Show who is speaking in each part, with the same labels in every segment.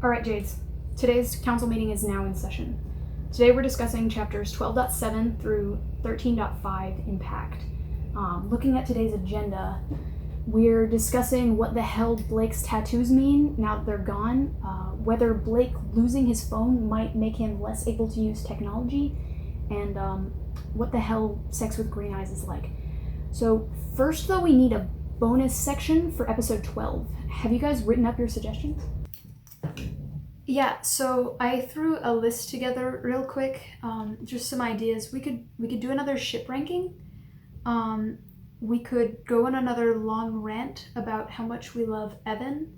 Speaker 1: Alright, Jades. Today's council meeting is now in session. Today we're discussing chapters 12.7 through 13.5 in Pact. Looking at today's agenda, we're discussing what the hell Blake's tattoos mean now that they're gone, whether Blake losing his phone might make him less able to use technology, and what the hell sex with green eyes is like. So first though, we need a bonus section for episode 12. Have you guys written up your suggestions? Yeah, so I threw a list together real quick, just some ideas. We could do another ship ranking. We could go on another long rant about how much we love Evan.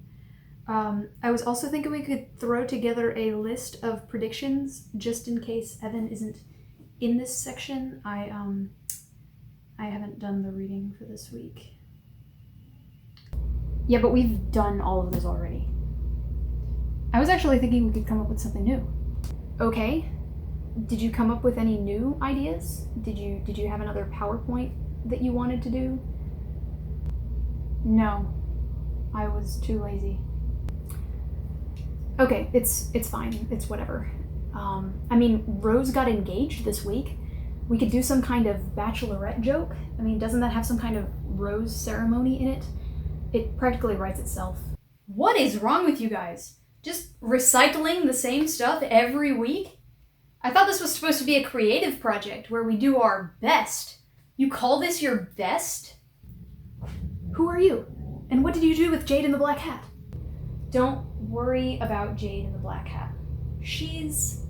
Speaker 1: I was also thinking we could throw together a list of predictions just in case Evan isn't in this section. I haven't done the reading for this week. Yeah, but we've done all of this already. I was actually thinking we could come up with something new. Okay. Did you come up with any new ideas? Did you have another PowerPoint that you wanted to do? No. I was too lazy. Okay, it's fine. It's whatever. I mean, Rose got engaged this week. We could do some kind of bachelorette joke. I mean, doesn't that have some kind of rose ceremony in it? It practically writes itself. What is wrong with you guys? Just recycling the same stuff every week? I thought this was supposed to be a creative project where we do our best. You call this your best? Who are you? And what did you do with Jade in the Black Hat? Don't worry about Jade in the Black Hat. She's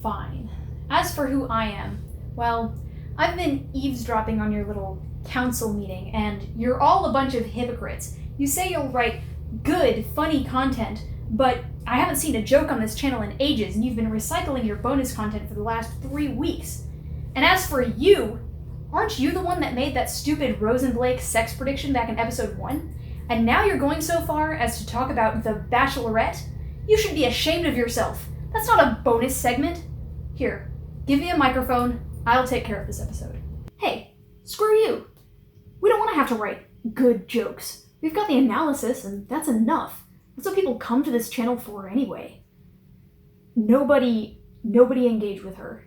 Speaker 1: fine. As for who I am, well, I've been eavesdropping on your little council meeting, and you're all a bunch of hypocrites. You say you'll write good, funny content, but I haven't seen a joke on this channel in ages, and you've been recycling your bonus content for the last 3 weeks. And as for you, aren't you the one that made that stupid Rose and Blake sex prediction back in episode 1? And now you're going so far as to talk about the Bachelorette? You should be ashamed of yourself. That's not a bonus segment. Here, give me a microphone. I'll take care of this episode. Hey, screw you. We don't want to have to write good jokes. We've got the analysis, and that's enough. That's what people come to this channel for anyway. Nobody engage with her.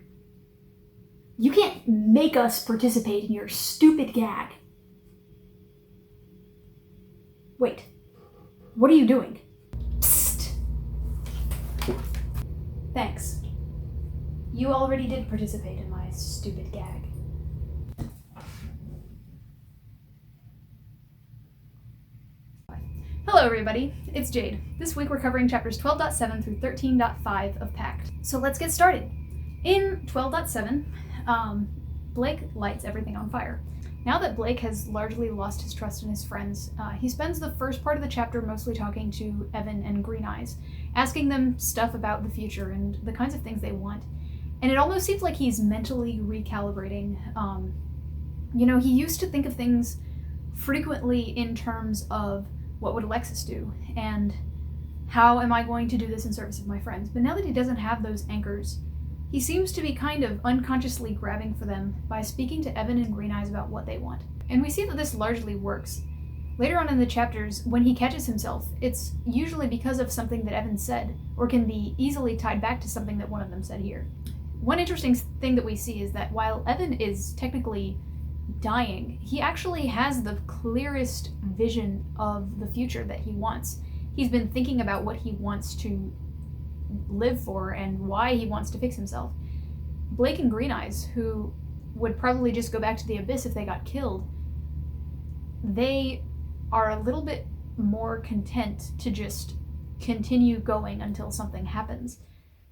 Speaker 1: You can't make us participate in your stupid gag. Wait, what are you doing? Psst. Thanks. You already did participate in my stupid gag. Hello everybody, it's Jade. This week we're covering chapters 12.7 through 13.5 of Pact. So let's get started. In 12.7, Blake lights everything on fire. Now that Blake has largely lost his trust in his friends, he spends the first part of the chapter mostly talking to Evan and Green Eyes, asking them stuff about the future and the kinds of things they want. And it almost seems like he's mentally recalibrating. He used to think of things frequently in terms of what would Alexis do, and how am I going to do this in service of my friends? But now that he doesn't have those anchors, he seems to be kind of unconsciously grabbing for them by speaking to Evan and Green Eyes about what they want. And we see that this largely works. Later on in the chapters, when he catches himself, it's usually because of something that Evan said, or can be easily tied back to something that one of them said here. One interesting thing that we see is that while Evan is technically dying, he actually has the clearest vision of the future that he wants. He's been thinking about what he wants to live for and why he wants to fix himself. Blake and Green Eyes, who would probably just go back to the abyss if they got killed, they are a little bit more content to just continue going until something happens.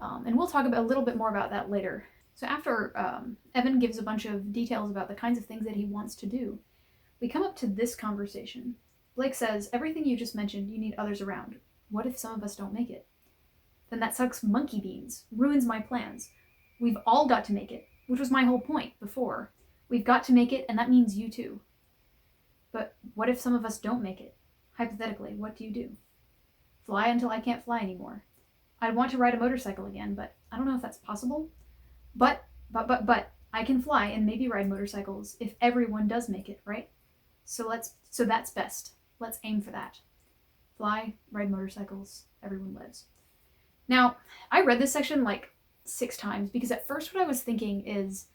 Speaker 1: And we'll talk about a little bit more about that later. So after Evan gives a bunch of details about the kinds of things that he wants to do, we come up to this conversation. Blake says, everything you just mentioned, you need others around. What if some of us don't make it? Then that sucks monkey beans, ruins my plans. We've all got to make it, which was my whole point before. We've got to make it, and that means you too. But what if some of us don't make it? Hypothetically, what do you do? Fly until I can't fly anymore. I'd want to ride a motorcycle again, but I don't know if that's possible. But, I can fly and maybe ride motorcycles if everyone does make it, right? So that's best. Let's aim for that. Fly, ride motorcycles, everyone lives. Now, I read this section like 6 times because at first what I was thinking is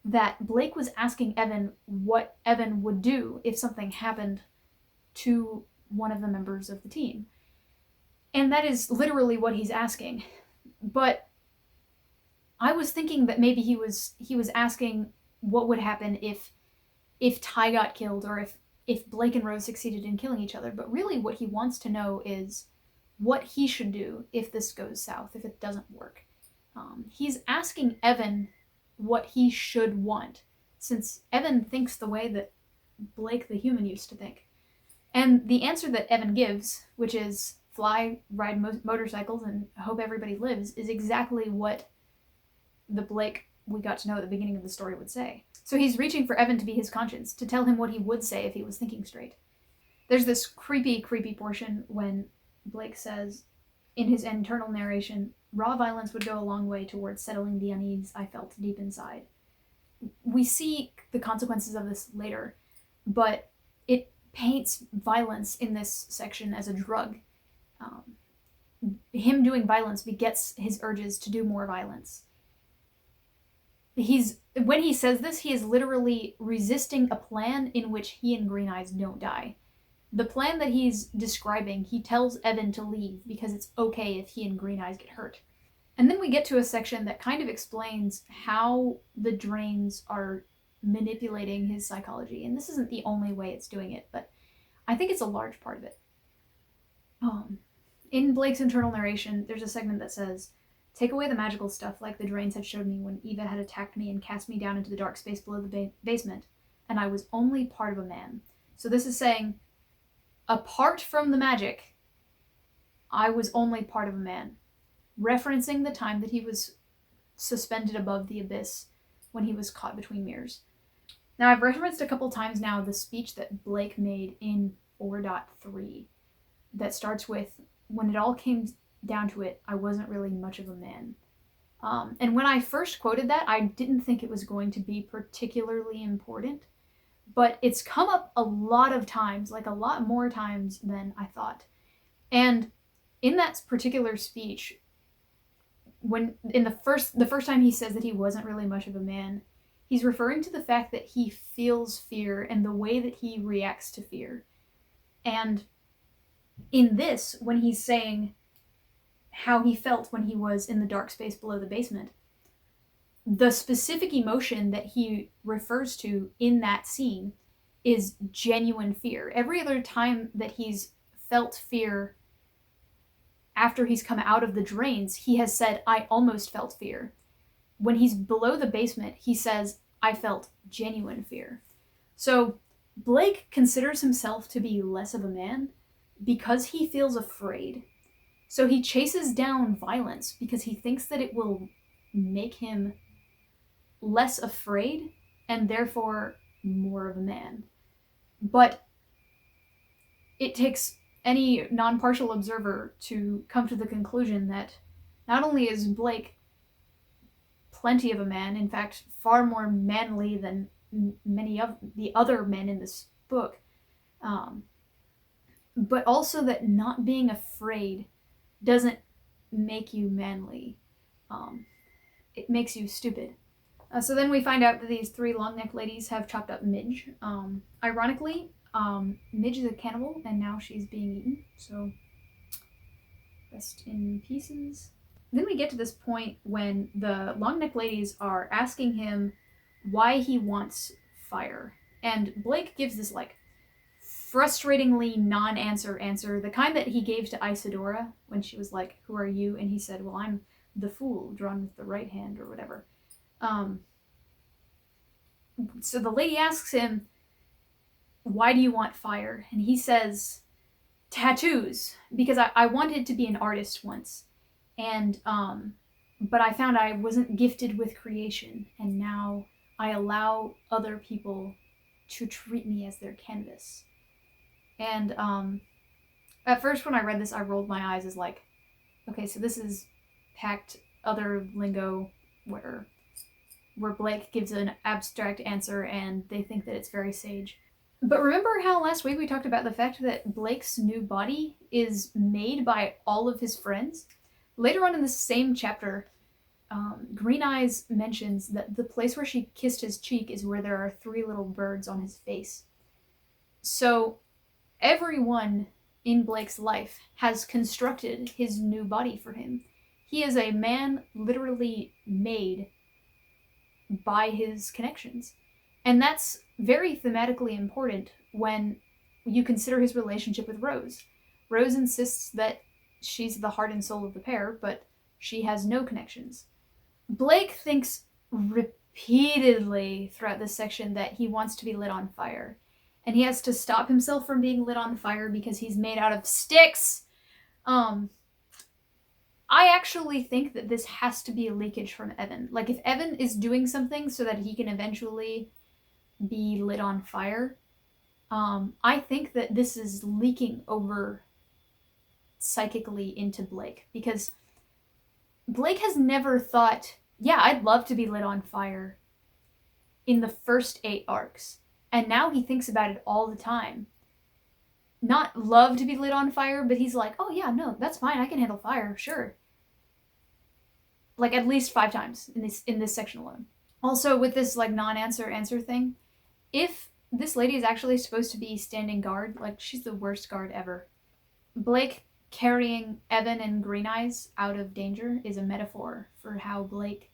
Speaker 1: that Blake was asking Evan what Evan would do if something happened to one of the members of the team. And that is literally what he's asking. But I was thinking that maybe he was asking what would happen if Ty got killed, or if Blake and Rose succeeded in killing each other. But really what he wants to know is what he should do if this goes south, if it doesn't work. He's asking Evan what he should want, since Evan thinks the way that Blake the human used to think. And the answer that Evan gives, which is fly, ride motorcycles, and hope everybody lives, is exactly what the Blake we got to know at the beginning of the story would say. So he's reaching for Evan to be his conscience, to tell him what he would say if he was thinking straight. There's this creepy portion when Blake says, in his internal narration, raw violence would go a long way towards settling the unease I felt deep inside. We see the consequences of this later, but it paints violence in this section as a drug. Him doing violence begets his urges to do more violence. When he says this, he is literally resisting a plan in which he and Green Eyes don't die. The plan that he's describing, he tells Evan to leave because it's okay if he and Green Eyes get hurt. And then we get to a section that kind of explains how the Drains are manipulating his psychology. And this isn't the only way it's doing it, but I think it's a large part of it. In Blake's internal narration, there's a segment that says, take away the magical stuff like the Drains had showed me when Eva had attacked me and cast me down into the dark space below the basement, and I was only part of a man. So this is saying, apart from the magic, I was only part of a man, referencing the time that he was suspended above the abyss when he was caught between mirrors. Now, I've referenced a couple times now the speech that Blake made in 4.3 that starts with, when it all came down to it, I wasn't really much of a man. And when I first quoted that, I didn't think it was going to be particularly important, but it's come up a lot of times, like a lot more times than I thought. And in that particular speech, when in the first time he says that he wasn't really much of a man, he's referring to the fact that he feels fear and the way that he reacts to fear. And in this, when he's saying how he felt when he was in the dark space below the basement, the specific emotion that he refers to in that scene is genuine fear. Every other time that he's felt fear after he's come out of the Drains, he has said, I almost felt fear. When he's below the basement, he says, I felt genuine fear. So Blake considers himself to be less of a man because he feels afraid. So he chases down violence because he thinks that it will make him less afraid and therefore more of a man. But it takes any non-partial observer to come to the conclusion that not only is Blake plenty of a man, in fact, far more manly than many of the other men in this book, but also that not being afraid doesn't make you manly. It makes you stupid. So then we find out that these 3 long-necked ladies have chopped up Midge. Ironically, Midge is a cannibal, and now she's being eaten, so rest in pieces. Then we get to this point when the long-necked ladies are asking him why he wants fire. And Blake gives this, like, frustratingly non-answer answer, the kind that he gave to Isadora when she was like, who are you? And he said, well, I'm the fool drawn with the right hand, or whatever. So the lady asks him, why do you want fire? And he says, tattoos, because I wanted to be an artist once, and but I found I wasn't gifted with creation, and now I allow other people to treat me as their canvas. And at first when I read this, I rolled my eyes as like, okay, so this is Pact, other lingo, where Blake gives an abstract answer and they think that it's very sage. But remember how last week we talked about the fact that Blake's new body is made by all of his friends? Later on in the same chapter, Green Eyes mentions that the place where she kissed his cheek is where there are 3 little birds on his face. So everyone in Blake's life has constructed his new body for him. He is a man literally made by his connections. And that's very thematically important when you consider his relationship with Rose. Rose insists that she's the heart and soul of the pair, but she has no connections. Blake thinks repeatedly throughout this section that he wants to be lit on fire. And he has to stop himself from being lit on fire because he's made out of sticks. I actually think that this has to be a leakage from Evan. Like, if Evan is doing something so that he can eventually be lit on fire, I think that this is leaking over psychically into Blake. Because Blake has never thought, yeah, I'd love to be lit on fire in the first 8 arcs. And now he thinks about it all the time. Not love to be lit on fire, but he's like, oh yeah, no, that's fine, I can handle fire, sure. Like, at least 5 times in this section alone. Also, with this, like, non-answer answer thing, if this lady is actually supposed to be standing guard, like, she's the worst guard ever. Blake carrying Evan and Green Eyes out of danger is a metaphor for how Blake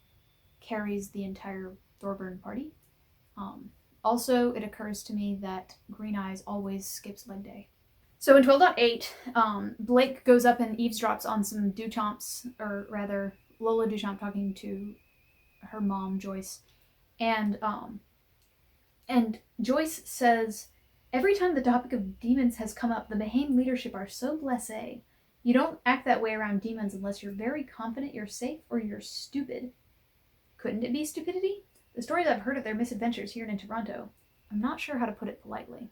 Speaker 1: carries the entire Thorburn party. Also, it occurs to me that Green Eyes always skips leg day. So in 12.8, Blake goes up and eavesdrops on some Duchamps, or rather, Lola Duchamp talking to her mom, Joyce. And Joyce says, every time the topic of demons has come up, the Bahame leadership are so blasé. You don't act that way around demons unless you're very confident you're safe or you're stupid. Couldn't it be stupidity? The stories I've heard of their misadventures here in Toronto. I'm not sure how to put it politely.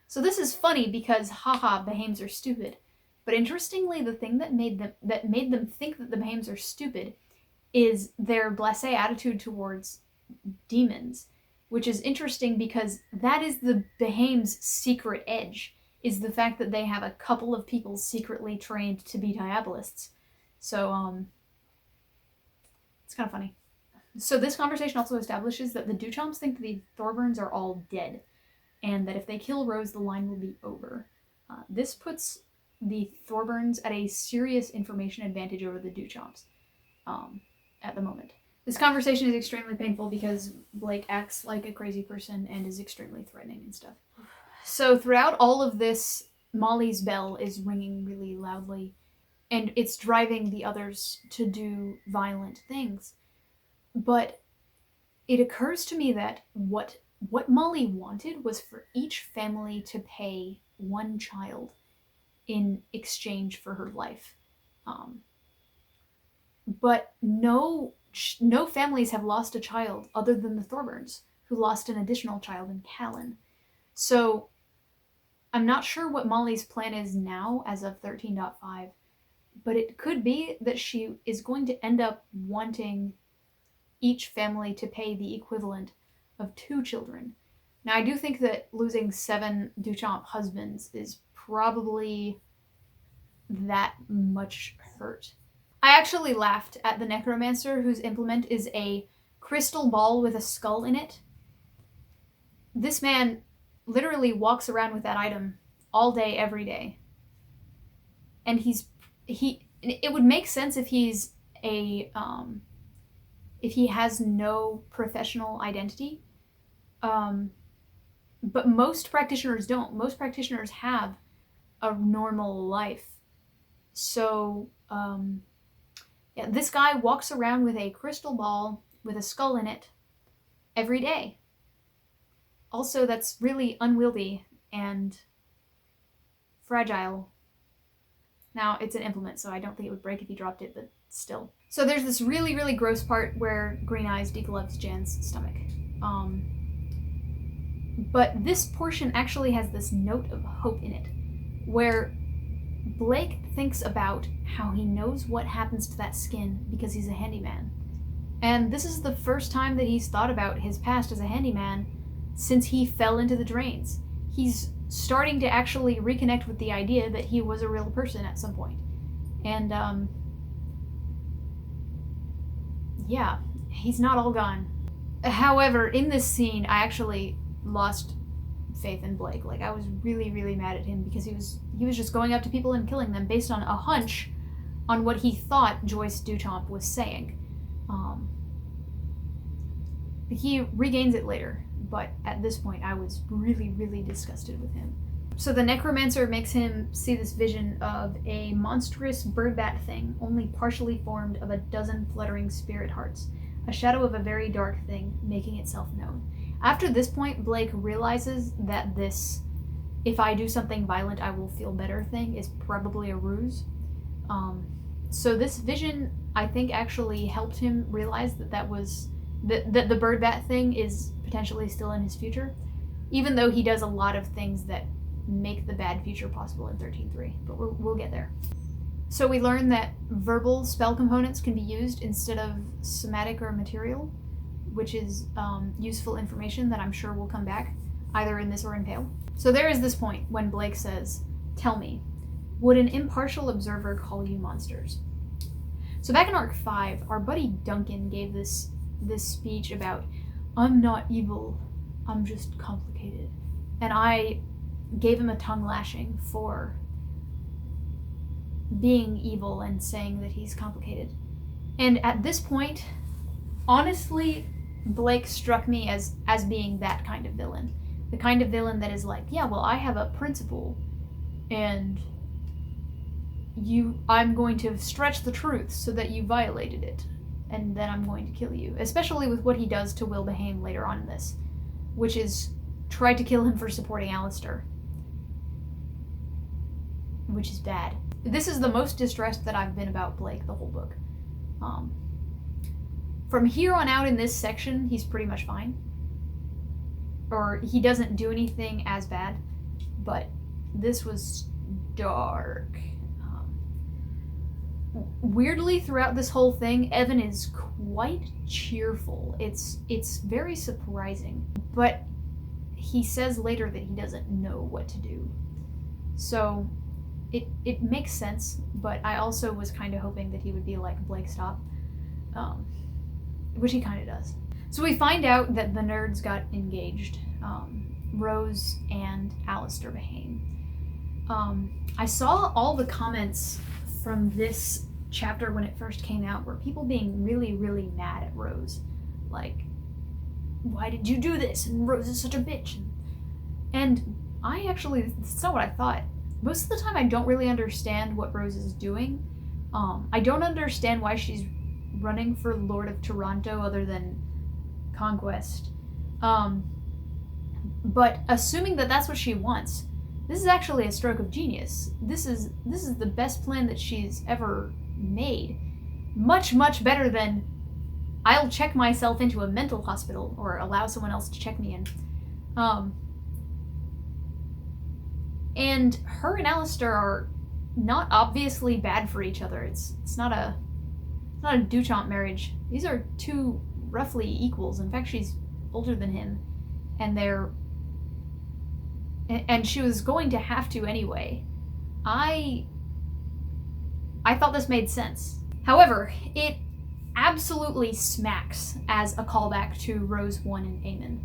Speaker 1: So this is funny because, haha, Bahames are stupid. But interestingly, the thing that made them think that the Bahames are stupid is their blasé attitude towards demons, which is interesting because that is the Bahames' secret edge, is the fact that they have a couple of people secretly trained to be Diabolists. So, it's kind of funny. So this conversation also establishes that the Duchamps think that the Thorburns are all dead, and that if they kill Rose, the line will be over. This puts the Thorburns at a serious information advantage over the Duchamps at the moment. This conversation is extremely painful because Blake acts like a crazy person and is extremely threatening and stuff. So throughout all of this, Molly's bell is ringing really loudly, and it's driving the others to do violent things. But it occurs to me that what Molly wanted was for each family to pay 1 child in exchange for her life. But no families have lost a child other than the Thorburns, who lost an additional child in Callan. So I'm not sure what Molly's plan is now as of 13.5, but it could be that she is going to end up wanting each family to pay the equivalent of 2 children. Now, I do think that losing 7 Duchamp husbands is probably that much hurt. I actually laughed at the necromancer whose implement is a crystal ball with a skull in it. This man literally walks around with that item all day, every day. And it would make sense if he's if he has no professional identity. But most practitioners don't. Most practitioners have a normal life. So, yeah, this guy walks around with a crystal ball with a skull in it every day. Also, that's really unwieldy and fragile. Now, it's an implement, so I don't think it would break if he dropped it, but still. So there's this really, really gross part where Green Eyes decloves Jan's stomach. But this portion actually has this note of hope in it, where Blake thinks about how he knows what happens to that skin because he's a handyman. And this is the first time that he's thought about his past as a handyman since he fell into the drains. He's starting to actually reconnect with the idea that he was a real person at some point. And yeah, he's not all gone. However, in this scene, I actually lost faith in Blake. Like, I was really, really mad at him because he was just going up to people and killing them based on a hunch on what he thought Joyce Duchamp was saying. He regains it later, but at this point I was really, really disgusted with him. So the necromancer makes him see this vision of a monstrous bird bat thing, only partially formed of a dozen fluttering spirit hearts, a shadow of a very dark thing making itself known. After this point, Blake realizes that this "if I do something violent I will feel better" thing is probably a ruse. So this vision, I think, actually helped him realize that that the bird bat thing is potentially still in his future, even though he does a lot of things that make the bad future possible in 13.3, but we'll get there. So we learn that verbal spell components can be used instead of somatic or material, which is useful information that I'm sure will come back, either in this or in Pale. So there is this point when Blake says, "Tell me, would an impartial observer call you monsters?" So back in Arc 5, our buddy Duncan gave this speech about, "I'm not evil, I'm just complicated." And I gave him a tongue lashing for being evil and saying that he's complicated. And at this point, honestly, Blake struck me as being that kind of villain. The kind of villain that is like, yeah, well, I have a principle, and I'm going to stretch the truth so that you violated it, and then I'm going to kill you. Especially with what he does to Will Behane later on in this, which is try to kill him for supporting Alistair, which is bad. This is the most distressed that I've been about Blake the whole book. From here on out in this section, he's pretty much fine. Or he doesn't do anything as bad, but this was dark. Weirdly, throughout this whole thing, Evan is quite cheerful. It's very surprising, but he says later that he doesn't know what to do. So it makes sense, but I also was kind of hoping that he would be like, "Blake, stop," which he kind of does. So we find out that the nerds got engaged, Rose and Alistair Behane. I saw all the comments from this chapter when it first came out were people being really, really mad at Rose. Like, "Why did you do this? And Rose is such a bitch." And I actually, that's not what I thought. Most of the time I don't really understand what Rose is doing. I don't understand why she's running for Lord of Toronto other than conquest. But assuming that that's what she wants, this is actually a stroke of genius. This is the best plan that she's ever made. Much, much better than, "I'll check myself into a mental hospital or allow someone else to check me in." And her and Alistair are not obviously bad for each other. It's not a Duchamp marriage. These are two roughly equals. In fact, she's older than him, and she was going to have to anyway. I thought this made sense. However, it absolutely smacks as a callback to Rose 1 and Eamon.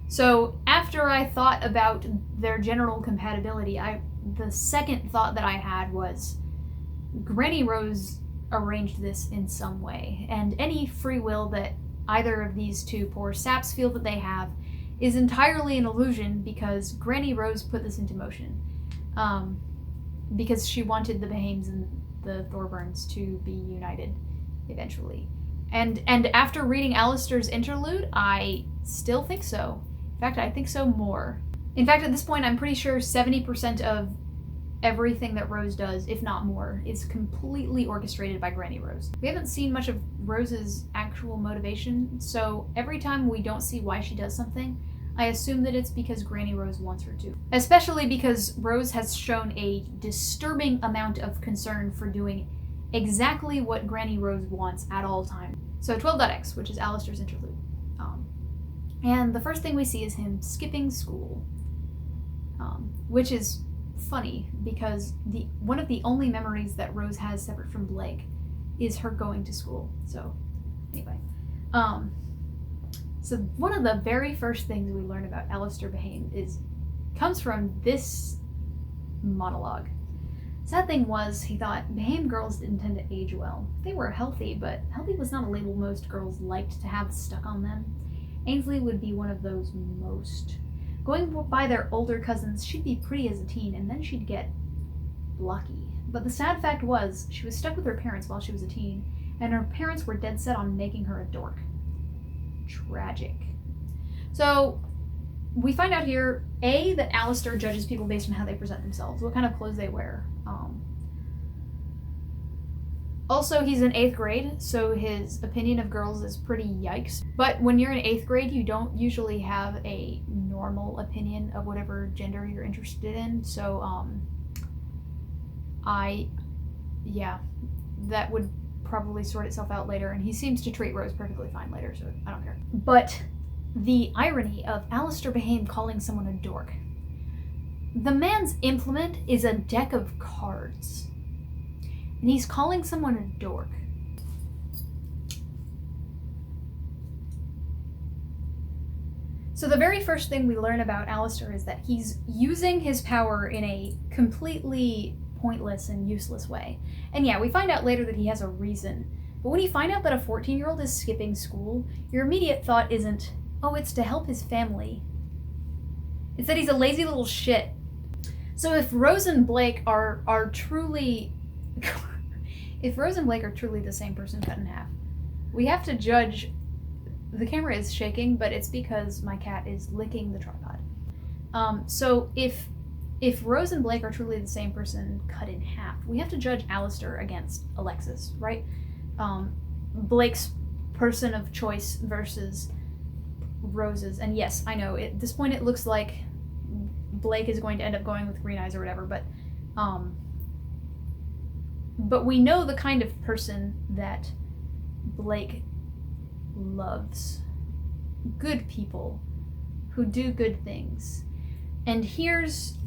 Speaker 1: So after I thought about their general compatibility, the second thought that I had was, Granny Rose arranged this in some way, and any free will that either of these two poor saps feel that they have is entirely an illusion, because Granny Rose put this into motion. Because she wanted the Behames and the Thorburns to be united eventually. And after reading Alistair's interlude, I still think so. In fact, I think so more. In fact, at this point, I'm pretty sure 70% of everything that Rose does, if not more, is completely orchestrated by Granny Rose. We haven't seen much of Rose's actual motivation, so every time we don't see why she does something, I assume that it's because Granny Rose wants her to. Especially because Rose has shown a disturbing amount of concern for doing exactly what Granny Rose wants at all times. So 12.x, which is Alistair's interlude. And the first thing we see is him skipping school, which is funny because one of the only memories that Rose has separate from Blake is her going to school. So Anyway, so one of the very first things we learn about Alistair Behane comes from this monologue. Sad thing was, he thought Behane girls didn't tend to age well. They were healthy, but healthy was not a label most girls liked to have stuck on them. Ainsley would be one of those most. Going by their older cousins, she'd be pretty as a teen, and then she'd get lucky. But the sad fact was, she was stuck with her parents while she was a teen, and her parents were dead set on making her a dork. Tragic. So, we find out here, A, that Alistair judges people based on how they present themselves, what kind of clothes they wear. Also, he's in 8th grade, so his opinion of girls is pretty yikes. But when you're in 8th grade, you don't usually have a normal opinion of whatever gender you're interested in, so, that would probably sort itself out later, and he seems to treat Rose perfectly fine later, so I don't care. But the irony of Alistair Behane calling someone a dork. The man's implement is a deck of cards, and he's calling someone a dork. So the very first thing we learn about Alistair is that he's using his power in a completely pointless and useless way. And yeah, we find out later that he has a reason. But when you find out that a 14-year-old is skipping school, your immediate thought isn't, oh, it's to help his family. It's that he's a lazy little shit. So if Rose and Blake are truly... if Rose and Blake are truly the same person cut in half, we have to judge... The camera is shaking, but it's because my cat is licking the tripod. So if Rose and Blake are truly the same person cut in half, we have to judge Alistair against Alexis, right? Blake's person of choice versus Rose's. And yes, I know, at this point it looks like Blake is going to end up going with Green Eyes or whatever, but we know the kind of person that Blake loves. Good people who do good things. And here's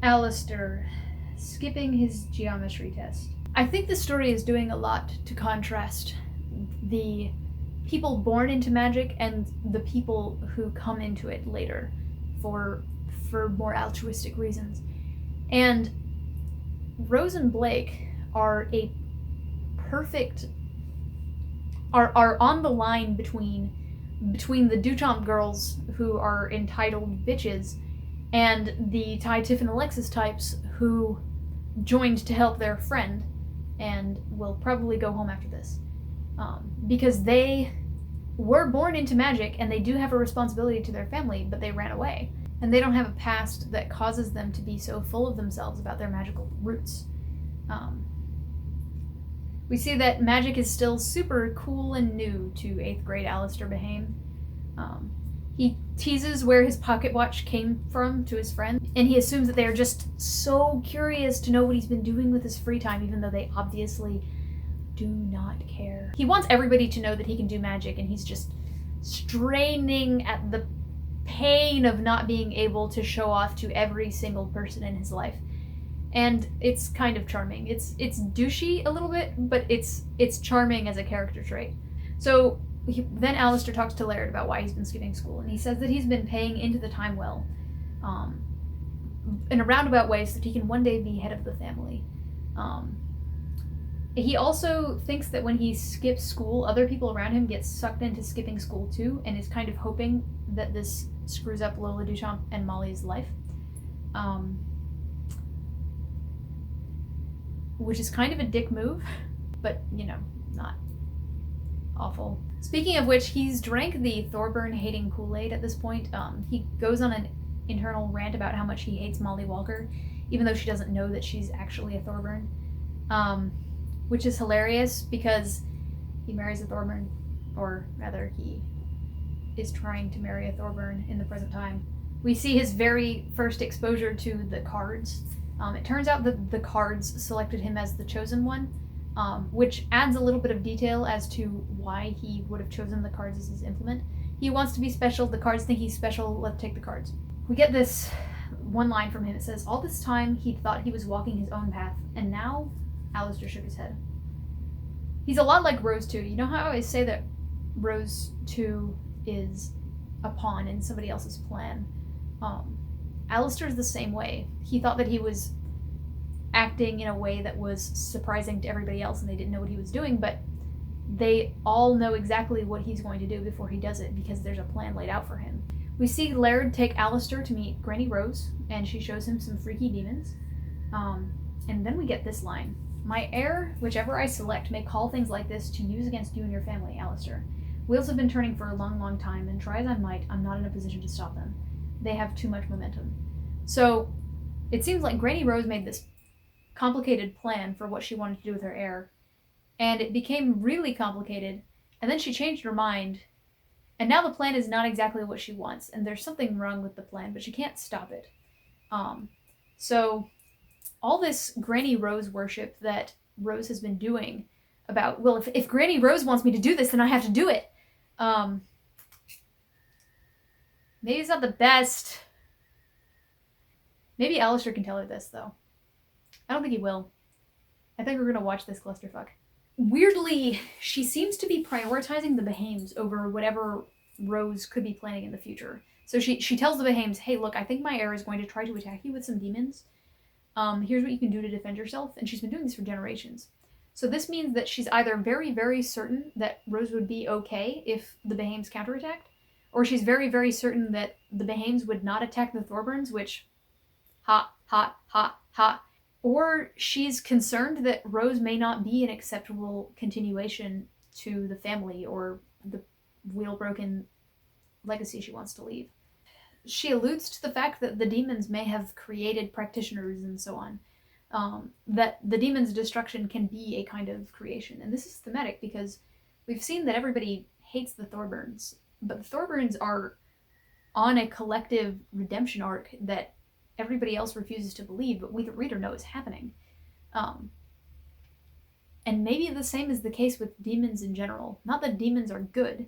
Speaker 1: Alistair skipping his geometry test. I think the story is doing a lot to contrast the people born into magic and the people who come into it later for more altruistic reasons. And Rose and Blake are are on the line between the Duchamp girls who are entitled bitches and the Ty, Tiff, and Alexis types who joined to help their friend and will probably go home after this. Because they were born into magic and they do have a responsibility to their family, but they ran away. And they don't have a past that causes them to be so full of themselves about their magical roots. We see that magic is still super cool and new to 8th grade Alistair Behane. He teases where his pocket watch came from to his friend, and he assumes that they are just so curious to know what he's been doing with his free time, even though they obviously do not care. He wants everybody to know that he can do magic, and he's just straining at the pain of not being able to show off to every single person in his life. And it's kind of charming. It's douchey a little bit, but it's charming as a character trait. So then Alistair talks to Laird about why he's been skipping school, and he says that he's been paying into the time well, in a roundabout way, so that he can one day be head of the family. He also thinks that when he skips school, other people around him get sucked into skipping school too, and is kind of hoping that this screws up Lola Duchamp and Molly's life. Which is kind of a dick move, but, you know, not awful. Speaking of which, he's drank the Thorburn-hating Kool-Aid at this point. He goes on an internal rant about how much he hates Molly Walker, even though she doesn't know that she's actually a Thorburn. Which is hilarious, because he marries a Thorburn, or rather, he is trying to marry a Thorburn in the present time. We see his very first exposure to the cards. It turns out that the cards selected him as the chosen one, which adds a little bit of detail as to why he would have chosen the cards as his implement. He wants to be special, the cards think he's special, let's take the cards. We get this one line from him. It says, "All this time he thought he was walking his own path, and now..." Alistair shook his head. He's a lot like Rose 2. You know how I always say that Rose 2 is a pawn in somebody else's plan? Alistair's the same way. He thought that he was acting in a way that was surprising to everybody else and they didn't know what he was doing, but they all know exactly what he's going to do before he does it because there's a plan laid out for him. We see Laird take Alistair to meet Granny Rose, and she shows him some freaky demons. And then we get this line. My heir, whichever I select, may call things like this to use against you and your family, Alistair. Wheels have been turning for a long, long time, and try as I might, I'm not in a position to stop them. They have too much momentum. So, it seems like Granny Rose made this complicated plan for what she wanted to do with her heir, and it became really complicated, and then she changed her mind, and now the plan is not exactly what she wants, and there's something wrong with the plan, but she can't stop it. So all this Granny Rose worship that Rose has been doing about, well, if Granny Rose wants me to do this, then I have to do it. Maybe it's not the best. Maybe Alistair can tell her this, though. I don't think he will. I think we're going to watch this clusterfuck. Weirdly, she seems to be prioritizing the Behames over whatever Rose could be planning in the future. So she tells the Behames, hey, look, I think my heir is going to try to attack you with some demons. Here's what you can do to defend yourself. And she's been doing this for generations. So this means that she's either very, very certain that Rose would be okay if the Behames counterattacked, or she's very, very certain that the Behames would not attack the Thorburns, which, ha, ha, ha, ha. Or she's concerned that Rose may not be an acceptable continuation to the family or the wheel-broken legacy she wants to leave. She alludes to the fact that the demons may have created practitioners and so on. That the demon's destruction can be a kind of creation. And this is thematic because we've seen that everybody hates the Thorburns, but the Thorburns are on a collective redemption arc that everybody else refuses to believe, but we, the reader, know is happening. And maybe the same is the case with demons in general. Not that demons are good,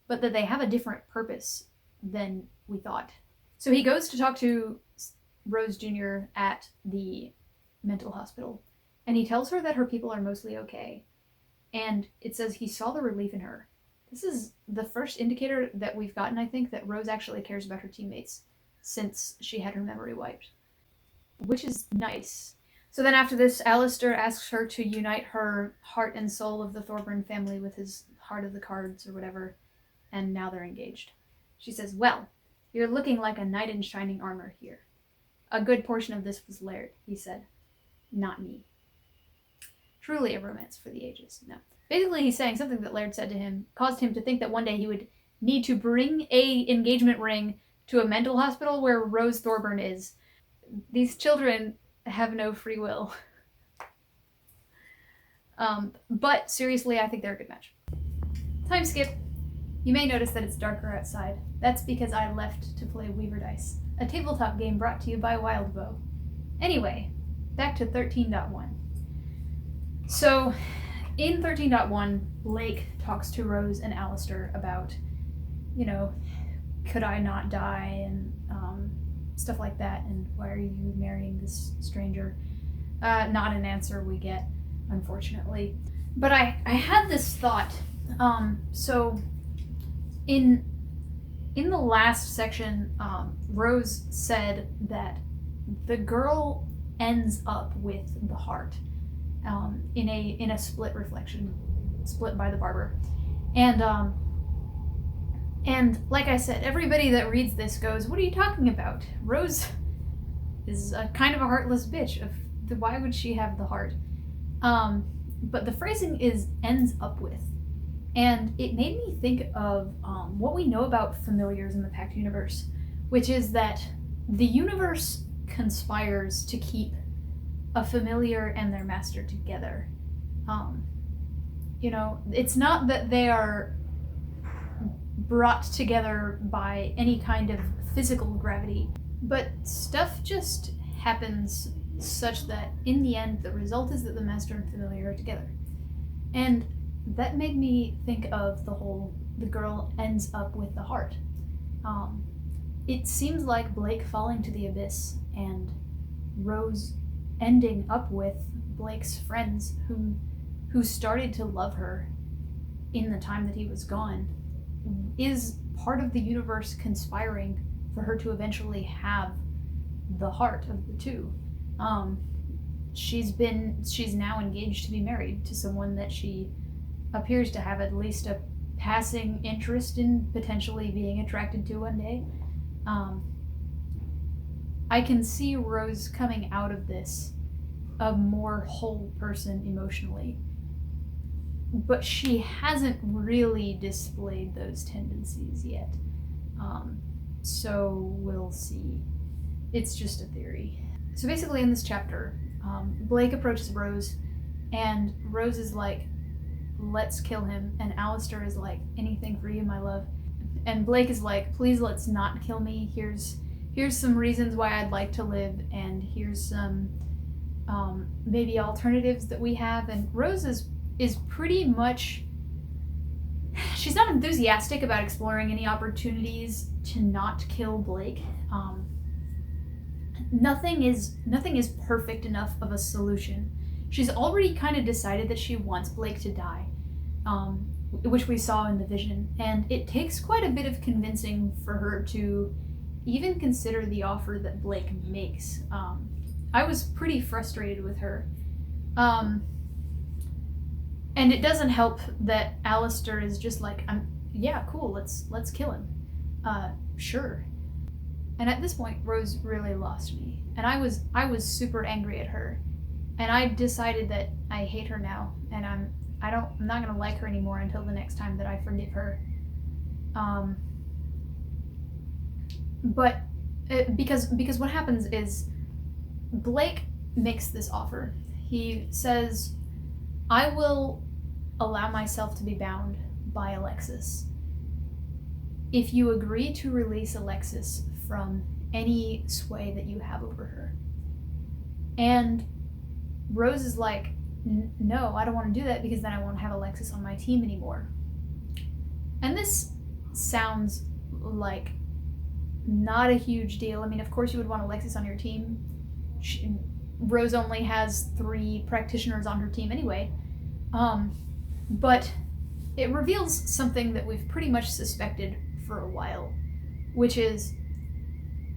Speaker 1: but that they have a different purpose than we thought. So he goes to talk to Rose Jr. at the mental hospital, and he tells her that her people are mostly okay. And it says he saw the relief in her. This is the first indicator that we've gotten, I think, that Rose actually cares about her teammates since she had her memory wiped, which is nice. So then after this, Alistair asks her to unite her heart and soul of the Thorburn family with his heart of the cards or whatever, and now they're engaged. She says, well, you're looking like a knight in shining armor here. A good portion of this was Laird, he said. Not me. Truly a romance for the ages. No. Basically, he's saying something that Laird said to him caused him to think that one day he would need to bring a engagement ring to a mental hospital where Rose Thorburn is. These children have no free will. But seriously, I think they're a good match. Time skip. You may notice that it's darker outside. That's because I left to play Weaver Dice, a tabletop game brought to you by Wildbow. Anyway, back to 13.1. So, in 13.1, Blake talks to Rose and Alistair about, could I not die, and stuff like that, and why are you marrying this stranger? Not an answer we get, unfortunately. But I had this thought. So in the last section, Rose said that the girl ends up with the heart in a split reflection, split by the barber, and like I said, everybody that reads this goes, "What are you talking about? Rose is a kind of a heartless bitch. Why would she have the heart?" But the phrasing is "ends up with." And it made me think of what we know about familiars in the Pact universe, which is that the universe conspires to keep a familiar and their master together. It's not that they are brought together by any kind of physical gravity, but stuff just happens such that in the end the result is that the master and familiar are together. And that made me think of the girl ends up with the heart. It seems like Blake falling to the abyss and Rose ending up with Blake's friends who who started to love her in the time that he was gone, is part of the universe conspiring for her to eventually have the heart of the two. She's now engaged to be married to someone that she appears to have at least a passing interest in potentially being attracted to one day. I can see Rose coming out of this a more whole person emotionally, but she hasn't really displayed those tendencies yet. So we'll see. It's just a theory. So basically in this chapter, Blake approaches Rose, and Rose is like, let's kill him, and Alistair is like, anything for you, my love. And Blake is like, please let's not kill me. Here's some reasons why I'd like to live, and here's some maybe alternatives that we have. And Rose is pretty much, she's not enthusiastic about exploring any opportunities to not kill Blake. Nothing is perfect enough of a solution. She's already kind of decided that she wants Blake to die, which we saw in the vision, and it takes quite a bit of convincing for her to even consider the offer that Blake makes. I was pretty frustrated with her. And it doesn't help that Alistair is just like, yeah, cool, let's kill him. Sure. And at this point, Rose really lost me, and I was super angry at her, and I decided that I hate her now, and I'm not gonna like her anymore until the next time that I forgive her. Because what happens is Blake makes this offer. He says, I will allow myself to be bound by Alexis if you agree to release Alexis from any sway that you have over her. And Rose is like, no, I don't want to do that, because then I won't have Alexis on my team anymore. And this sounds like not a huge deal. I mean, of course you would want Alexis on your team. Rose only has 3 practitioners on her team anyway. But it reveals something that we've pretty much suspected for a while, which is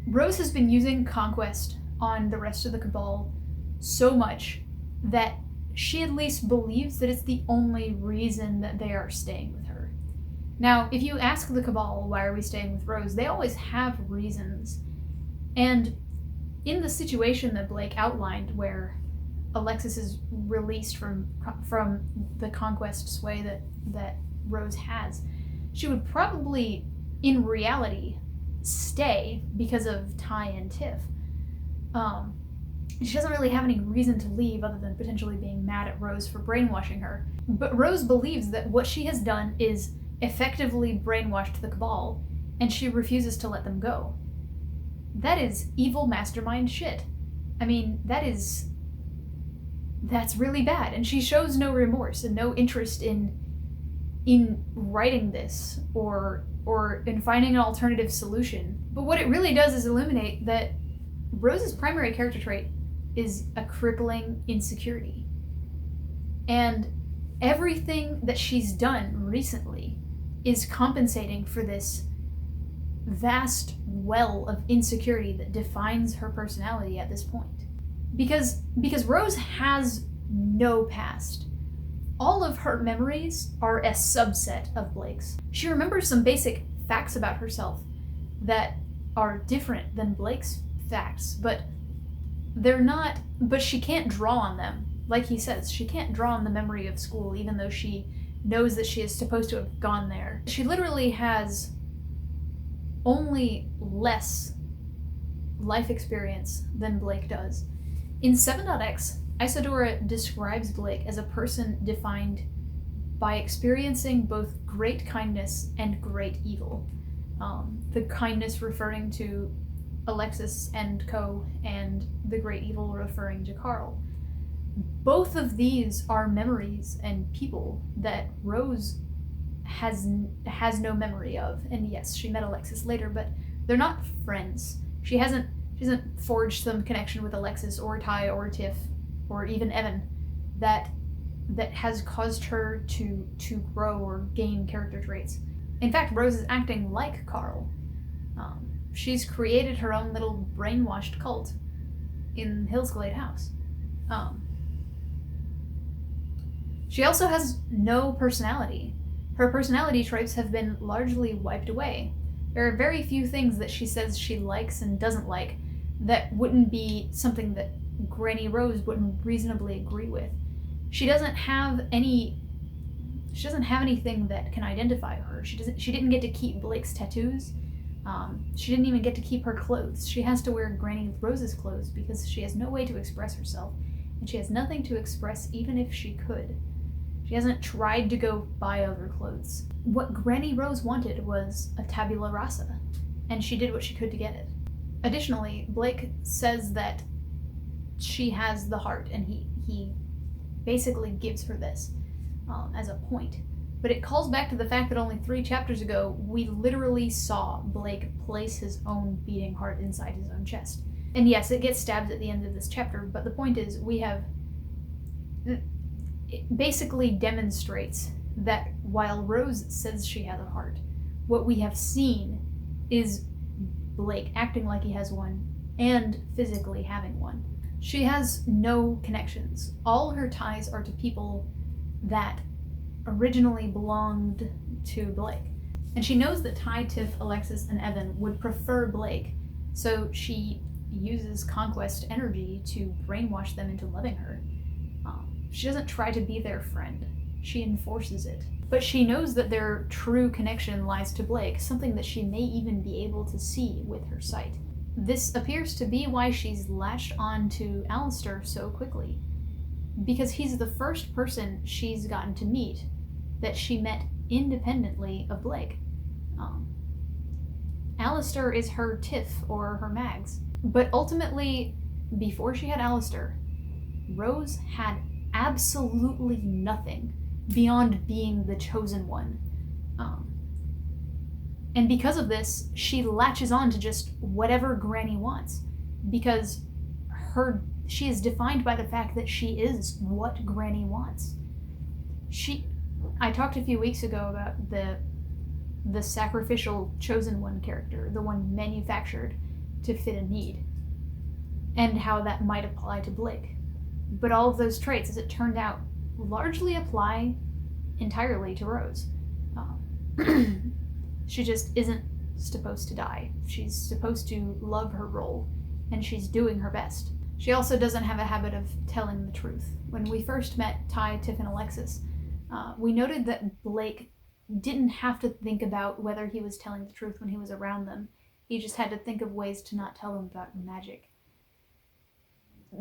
Speaker 1: Rose has been using Conquest on the rest of the Cabal so much that she at least believes that it's the only reason that they are staying with her. Now, if you ask the Cabal, why are we staying with Rose, they always have reasons. And in the situation that Blake outlined, where Alexis is released from the Conquest sway that Rose has, she would probably, in reality, stay because of Ty and Tiff. She doesn't really have any reason to leave other than potentially being mad at Rose for brainwashing her. But Rose believes that what she has done is effectively brainwashed the Cabal, and she refuses to let them go. That is evil mastermind shit. I mean, that's really bad, and she shows no remorse and no interest in writing this or in finding an alternative solution. But what it really does is illuminate that Rose's primary character trait is a crippling insecurity. And everything that she's done recently is compensating for this vast well of insecurity that defines her personality at this point. Because Rose has no past. All of her memories are a subset of Blake's. She remembers some basic facts about herself that are different than Blake's facts, but she can't draw on them. Like he says, she can't draw on the memory of school, even though she knows that she is supposed to have gone there. She literally has only less life experience than Blake does. In 7.x, Isadora describes Blake as a person defined by experiencing both great kindness and great evil. The kindness referring to Alexis and co, and the great evil referring to Carl. Both of these are memories and people that Rose has no memory of. And yes, she met Alexis later, but they're not friends. She hasn't forged some connection with Alexis or Ty or Tiff or even Evan that that has caused her to grow or gain character traits. In fact, Rose is acting like Carl. She's created her own little brainwashed cult in Hillsglade House. She also has no personality. Her personality traits have been largely wiped away. There are very few things that she says she likes and doesn't like that wouldn't be something that Granny Rose wouldn't reasonably agree with. She doesn't have anything that can identify her. She didn't get to keep Blake's tattoos. She didn't even get to keep her clothes. She has to wear Granny Rose's clothes because she has no way to express herself, and she has nothing to express even if she could. She hasn't tried to go buy other clothes. What Granny Rose wanted was a tabula rasa, and she did what she could to get it. Additionally, Blake says that she has the heart, and he basically gives her this as a point. But it calls back to the fact that only 3 chapters ago, we literally saw Blake place his own beating heart inside his own chest. And yes, it gets stabbed at the end of this chapter, but the point is, it basically demonstrates that while Rose says she has a heart, what we have seen is Blake acting like he has one and physically having one. She has no connections. All her ties are to people that originally belonged to Blake. And she knows that Ty, Tiff, Alexis, and Evan would prefer Blake, so she uses conquest energy to brainwash them into loving her. She doesn't try to be their friend. She enforces it. But she knows that their true connection lies to Blake, something that she may even be able to see with her sight. This appears to be why she's latched on to Alistair so quickly, because he's the first person she's gotten to meet that she met independently of Blake. Alistair is her Tiff or her Mags. But ultimately, before she had Alistair, Rose had absolutely nothing beyond being the chosen one. And because of this, she latches on to just whatever Granny wants, because she is defined by the fact that she is what Granny wants. I talked a few weeks ago about the sacrificial chosen one character, the one manufactured to fit a need, and how that might apply to Blake. But all of those traits, as it turned out, largely apply entirely to Rose. She just isn't supposed to die. She's supposed to love her role, and she's doing her best. She also doesn't have a habit of telling the truth. When we first met Ty, Tiff, and Alexis, we noted that Blake didn't have to think about whether he was telling the truth when he was around them. He just had to think of ways to not tell them about magic,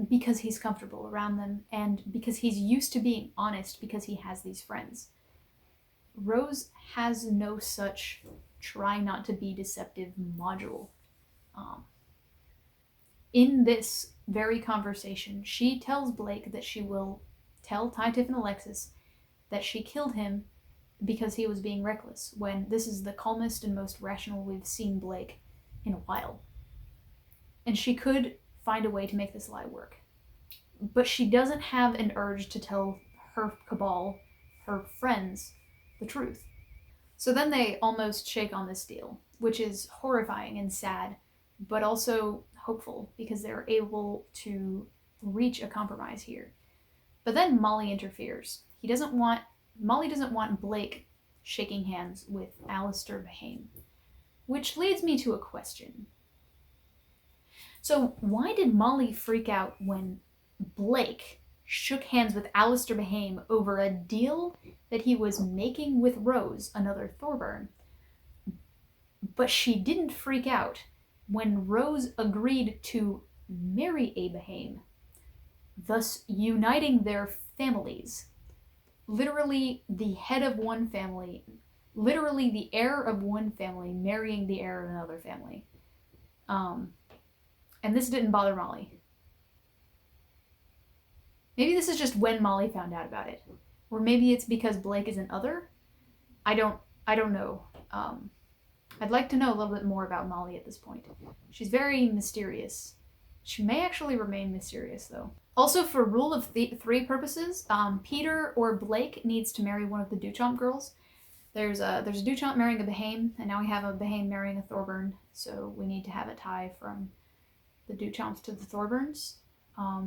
Speaker 1: because he's comfortable around them, and because he's used to being honest because he has these friends. Rose has no such try not to be deceptive module. In this very conversation, she tells Blake that she will tell Ty, Tiff, and Alexis that she killed him because he was being reckless, when this is the calmest and most rational we've seen Blake in a while. And she could find a way to make this lie work. But she doesn't have an urge to tell her cabal, her friends, the truth. So then they almost shake on this deal, which is horrifying and sad, but also hopeful, because they're able to reach a compromise here. But then Molly interferes. Molly doesn't want Blake shaking hands with Alistair Bahame, which leads me to a question. So why did Molly freak out when Blake shook hands with Alistair Bahame over a deal that he was making with Rose, another Thorburn? But she didn't freak out when Rose agreed to marry a Bahame, thus uniting their families. Literally the head of one family, literally the heir of one family marrying the heir of another family. And this didn't bother Molly. Maybe this is just when Molly found out about it. Or maybe it's because Blake is an other. I don't know. I'd like to know a little bit more about Molly at this point. She's very mysterious. She may actually remain mysterious, though. Also, for rule of three purposes, Peter or Blake needs to marry one of the Duchamp girls. There's a Duchamp marrying a Bahame, and now we have a Bahame marrying a Thorburn, so we need to have a tie from the Duchamps to the Thorburns. I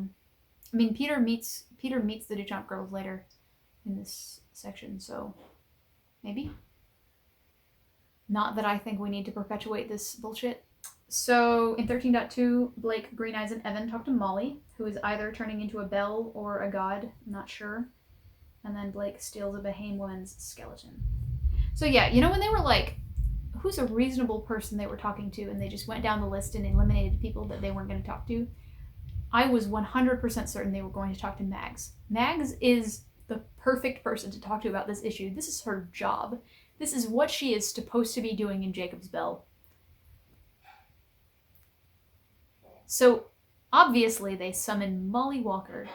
Speaker 1: mean, Peter meets the Duchamp girls later in this section, so maybe. Not that I think we need to perpetuate this bullshit. So in 13.2, Blake, Green Eyes, and Evan talk to Molly, who is either turning into a bell or a god, I'm not sure. And then Blake steals a Bahame woman's skeleton. So yeah, you know when they were like, who's a reasonable person they were talking to, and they just went down the list and eliminated people that they weren't going to talk to? I was 100% certain they were going to talk to Mags. Mags is the perfect person to talk to about this issue. This is her job. This is what she is supposed to be doing in Jacob's Bell. So, obviously, they summon Molly Walker,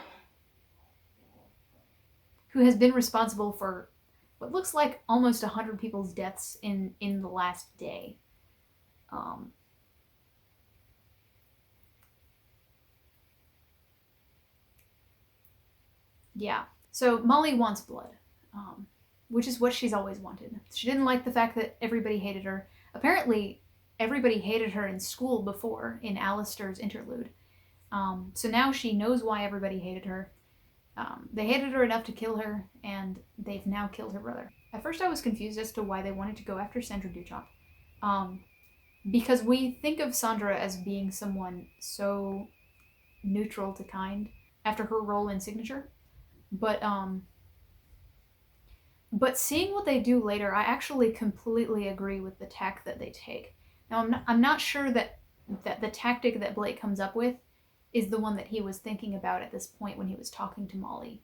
Speaker 1: who has been responsible for what looks like almost 100 people's deaths in the last day. Yeah. So, Molly wants blood, which is what she's always wanted. She didn't like the fact that everybody hated her. Apparently, everybody hated her in school before, in Alistair's interlude. So now she knows why everybody hated her. They hated her enough to kill her, and they've now killed her brother. At first I was confused as to why they wanted to go after Sandra Duchamp. Because we think of Sandra as being someone so neutral to kind after her role in Signature. But seeing what they do later, I actually completely agree with the tack that they take. Now, I'm not sure that the tactic that Blake comes up with is the one that he was thinking about at this point when he was talking to Molly.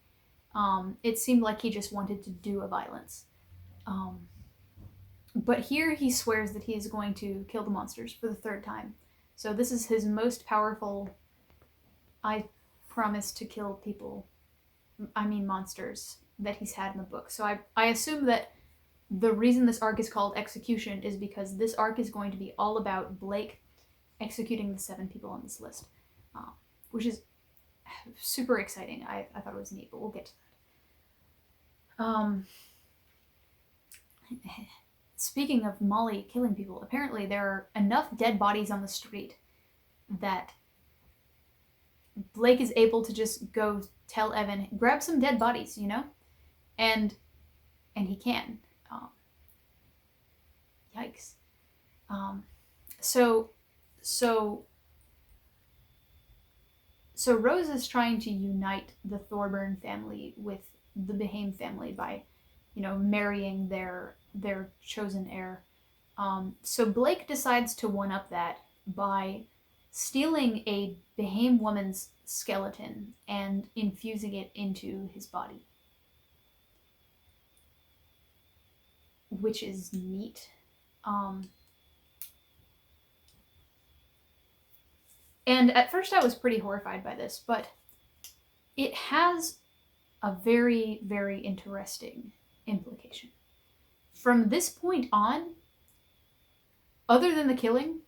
Speaker 1: It seemed like he just wanted to do a violence. But here he swears that he is going to kill the monsters for the third time. So this is his most powerful, I promise to kill people, monsters, that he's had in the book. So I assume that the reason this arc is called Execution is because this arc is going to be all about Blake executing the 7 people on this list, which is super exciting. I thought it was neat, but we'll get to that. Speaking of Molly killing people, apparently there are enough dead bodies on the street that Blake is able to just go tell Evan, grab some dead bodies, you know? And he can. Yikes. So Rose is trying to unite the Thorburn family with the Bahame family by, marrying their chosen heir. So Blake decides to one-up that by stealing a Bahame woman's skeleton and infusing it into his body, which is neat. And at first I was pretty horrified by this, but it has a very, very interesting implication. From this point on, other than the killing,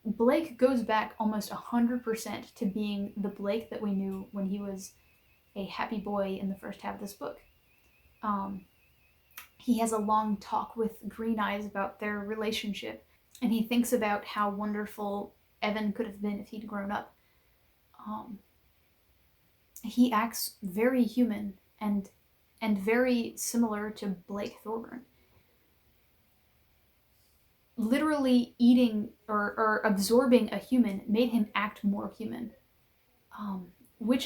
Speaker 1: Blake goes back almost 100% to being the Blake that we knew when he was a happy boy in the first half of this book. He has a long talk with Green Eyes about their relationship, and he thinks about how wonderful Evan could have been if he'd grown up. He acts very human and very similar to Blake Thorburn. Literally eating or absorbing a human made him act more human, which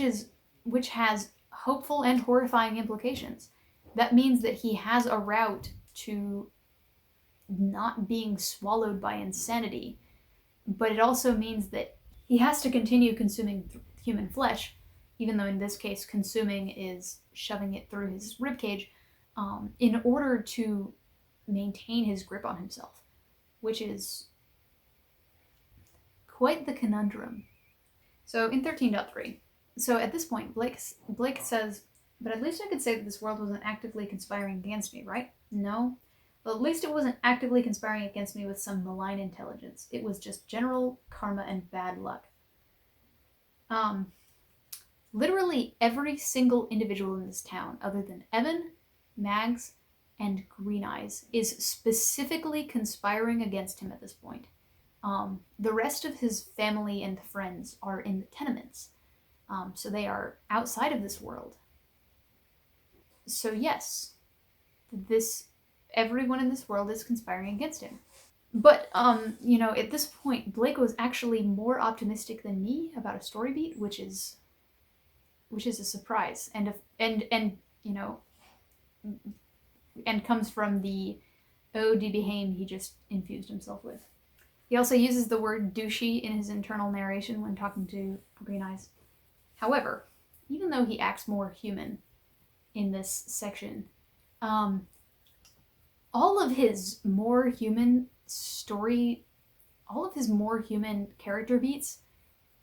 Speaker 1: has hopeful and horrifying implications. That means that he has a route to not being swallowed by insanity, but it also means that he has to continue consuming human flesh, even though in this case consuming is shoving it through his ribcage, in order to maintain his grip on himself, which is quite the conundrum. So in 13.3, so at this point, Blake says, but at least I could say that this world wasn't actively conspiring against me, right? No. Well, at least it wasn't actively conspiring against me with some malign intelligence. It was just general karma and bad luck. Literally every single individual in this town, other than Evan, Mags, and Green Eyes, is specifically conspiring against him at this point. The rest of his family and friends are in the tenements, so they are outside of this world. So yes, everyone in this world is conspiring against him. But at this point, Blake was actually more optimistic than me about a story beat, which is a surprise, and comes from the ode to Behame he just infused himself with. He also uses the word douchey in his internal narration when talking to Green Eyes. However, even though he acts more human in this section, all of his more human character beats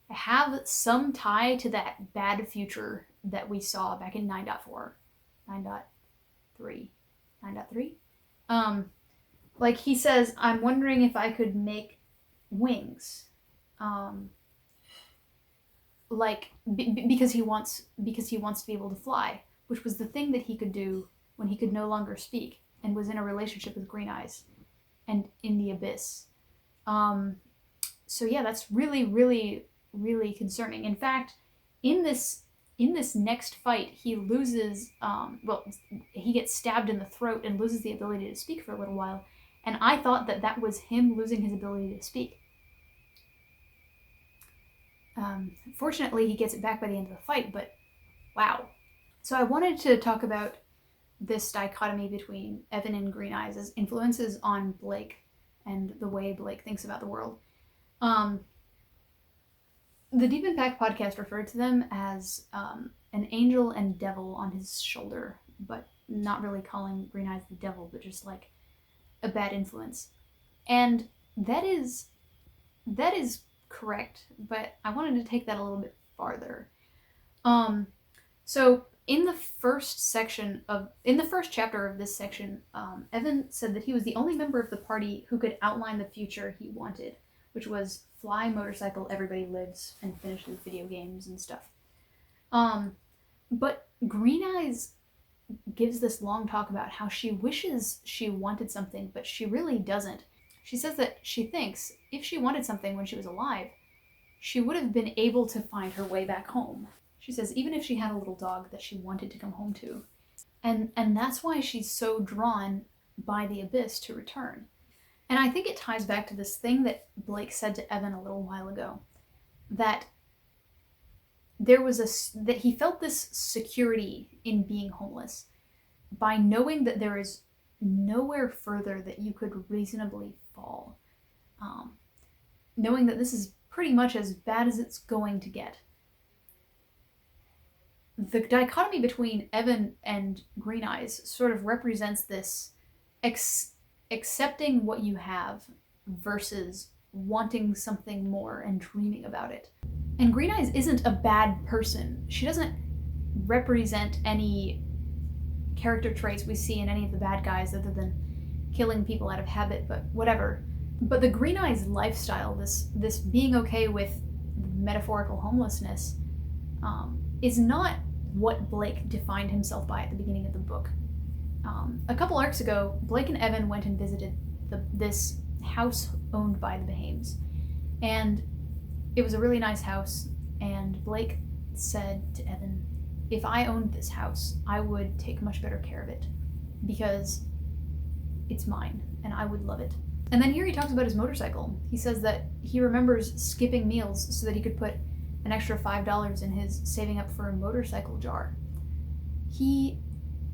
Speaker 1: have some tie to that bad future that we saw back in 9.4, 9.3. Like he says, I'm wondering if I could make wings. Because he wants to be able to fly, which was the thing that he could do when he could no longer speak and was in a relationship with Green Eyes and in the abyss. So yeah, that's really, really, really concerning. In fact, in this next fight, he loses, he gets stabbed in the throat and loses the ability to speak for a little while. And I thought that was him losing his ability to speak. Fortunately, he gets it back by the end of the fight, but wow. So I wanted to talk about this dichotomy between Evan and Green Eyes as influences on Blake and the way Blake thinks about the world. The Deep Impact podcast referred to them as an angel and devil on his shoulder, but not really calling Green Eyes the devil, but just like a bad influence. And that is correct, but I wanted to take that a little bit farther. So in the first chapter of this section, Evan said that he was the only member of the party who could outline the future he wanted, which was fly, motorcycle, everybody lives, and finish with video games and stuff. But Green Eyes gives this long talk about how she wishes she wanted something, but she really doesn't. She says that she thinks if she wanted something when she was alive, she would have been able to find her way back home. She says even if she had a little dog that she wanted to come home to. And that's why she's so drawn by the abyss to return. And I think it ties back to this thing that Blake said to Evan a little while ago, that that he felt this security in being homeless by knowing that there is nowhere further that you could reasonably fall. Knowing that this is pretty much as bad as it's going to get. The dichotomy between Evan and Green Eyes sort of represents this accepting what you have versus wanting something more and dreaming about it. And Green Eyes isn't a bad person. She doesn't represent any character traits we see in any of the bad guys other than killing people out of habit, but whatever. But the Green Eyes lifestyle, this being okay with metaphorical homelessness, is not what Blake defined himself by at the beginning of the book. A couple arcs ago, Blake and Evan went and visited this house owned by the Behames. And it was a really nice house, and Blake said to Evan, if I owned this house, I would take much better care of it, because it's mine, and I would love it. And then here he talks about his motorcycle. He says that he remembers skipping meals so that he could put an extra $5 in his saving up for a motorcycle jar. He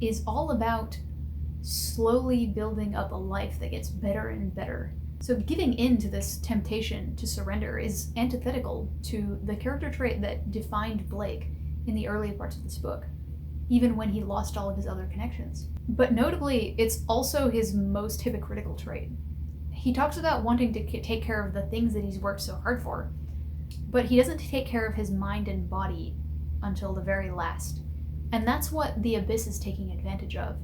Speaker 1: is all about slowly building up a life that gets better and better. So giving in to this temptation to surrender is antithetical to the character trait that defined Blake in the early parts of this book, even when he lost all of his other connections. But notably, it's also his most hypocritical trait. He talks about wanting to take care of the things that he's worked so hard for, but he doesn't take care of his mind and body until the very last. And that's what the Abyss is taking advantage of.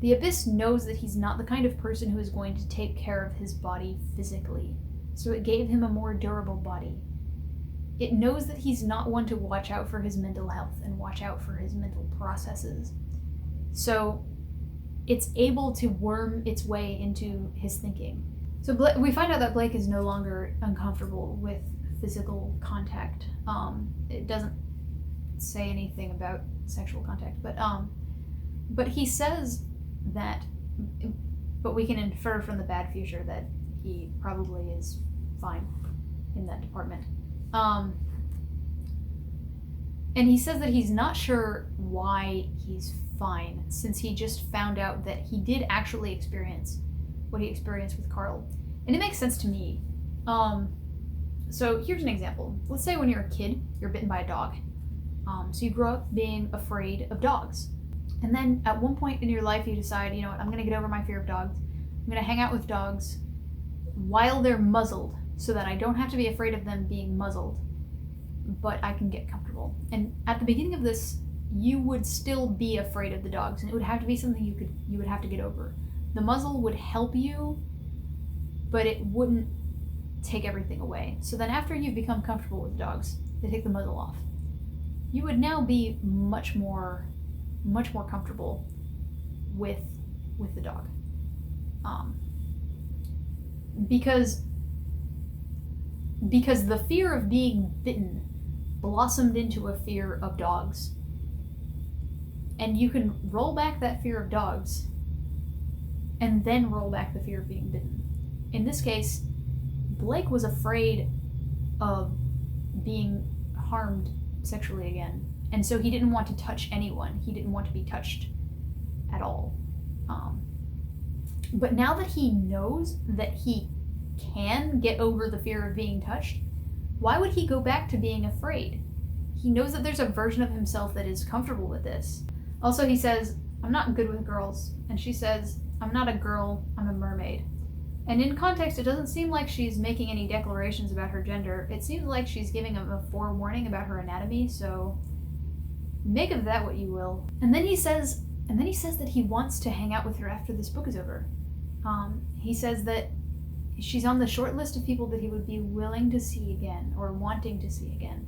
Speaker 1: The Abyss knows that he's not the kind of person who is going to take care of his body physically, so it gave him a more durable body. it knows that he's not one to watch out for his mental health and watch out for his mental processes. So it's able to worm its way into his thinking. So we find out that Blake is no longer uncomfortable with physical contact. It doesn't say anything about sexual contact, but he says that, but we can infer from the bad future that he probably is fine in that department. And he says that he's not sure why he's fine, since he just found out that he did actually experience what he experienced with Carl. And it makes sense to me. So here's an example. Let's say when you're a kid, you're bitten by a dog. So you grow up being afraid of dogs. And then at one point in your life, you decide, you know what, I'm going to get over my fear of dogs. I'm going to hang out with dogs while they're muzzled so that I don't have to be afraid of them being muzzled, but I can get comfortable. And at the beginning of this, you would still be afraid of the dogs, and it would have to be something you would have to get over. The muzzle would help you, but it wouldn't take everything away. So then after you've become comfortable with dogs, they take the muzzle off. You would now be much more comfortable with the dog. Because the fear of being bitten blossomed into a fear of dogs. And you can roll back that fear of dogs and then roll back the fear of being bitten. In this case, Blake was afraid of being harmed sexually again, and so he didn't want to touch anyone. He didn't want to be touched at all. But now that he knows that he can get over the fear of being touched, why would he go back to being afraid? He knows that there's a version of himself that is comfortable with this. Also, he says, I'm not good with girls. And she says, I'm not a girl, I'm a mermaid. And in context, it doesn't seem like she's making any declarations about her gender. It seems like she's giving him a forewarning about her anatomy, so make of that what you will. And then he says that he wants to hang out with her after this book is over. He says that she's on the short list of people that he would be willing to see again, or wanting to see again.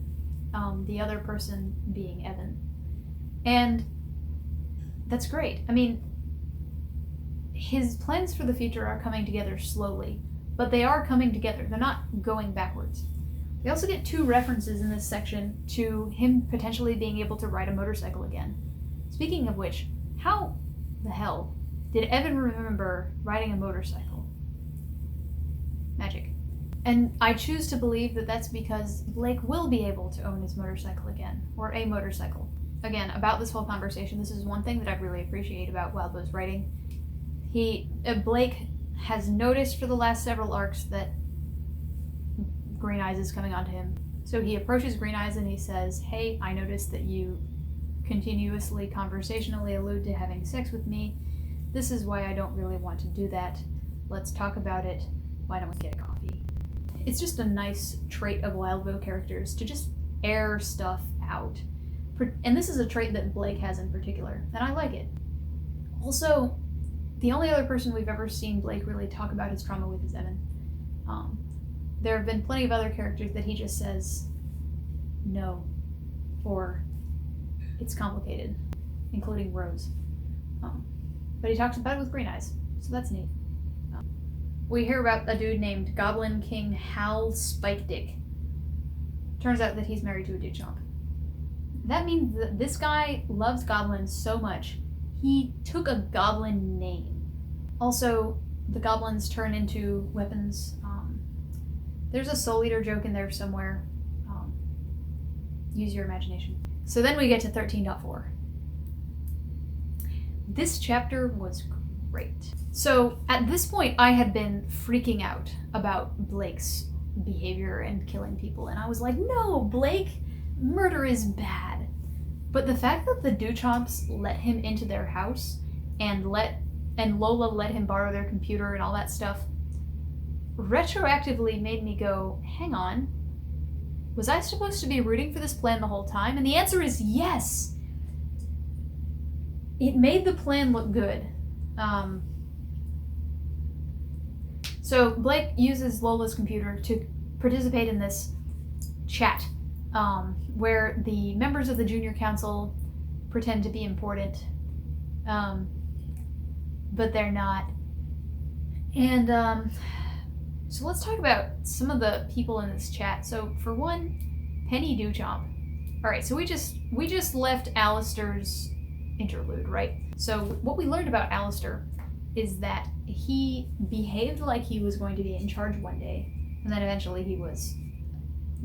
Speaker 1: The other person being Evan. And that's great. I mean, his plans for the future are coming together slowly, but they are coming together. They're not going backwards. We also get 2 references in this section to him potentially being able to ride a motorcycle again. Speaking of which, how the hell did Evan remember riding a motorcycle? Magic. And I choose to believe that that's because Blake will be able to own his motorcycle again, or a motorcycle. Again, about this whole conversation, this is one thing that I really appreciate about Wildbow's writing. Blake has noticed for the last several arcs that Green Eyes is coming onto him. So he approaches Green Eyes and he says, hey, I noticed that you continuously, conversationally allude to having sex with me. This is why I don't really want to do that. Let's talk about it. Why don't we get a coffee? It's just a nice trait of Wildbow characters to just air stuff out. And this is a trait that Blake has in particular, and I like it. Also, the only other person we've ever seen Blake really talk about his trauma with is Evan. There have been plenty of other characters that he just says, no, or it's complicated, including Rose. But he talks about it with Green Eyes, so that's neat. We hear about a dude named Goblin King Hal Spike Dick. Turns out that he's married to a dick chomp. That means that this guy loves goblins so much, he took a goblin name. Also, the goblins turn into weapons. There's a Soul Eater joke in there somewhere. Use your imagination. So then we get to 13.4. This chapter was great. So at this point, I had been freaking out about Blake's behavior and killing people, and I was like, no, Blake, murder is bad. But the fact that the Duchamps let him into their house and Lola let him borrow their computer and all that stuff retroactively made me go, hang on, was I supposed to be rooting for this plan the whole time? And the answer is yes. It made the plan look good. So Blake uses Lola's computer to participate in this chat where the members of the junior council pretend to be important, but they're not. And so let's talk about some of the people in this chat. So for one, Penny Dewchomp. All right, so we just left Alistair's interlude, right? So what we learned about Alistair is that he behaved like he was going to be in charge one day, and then eventually he was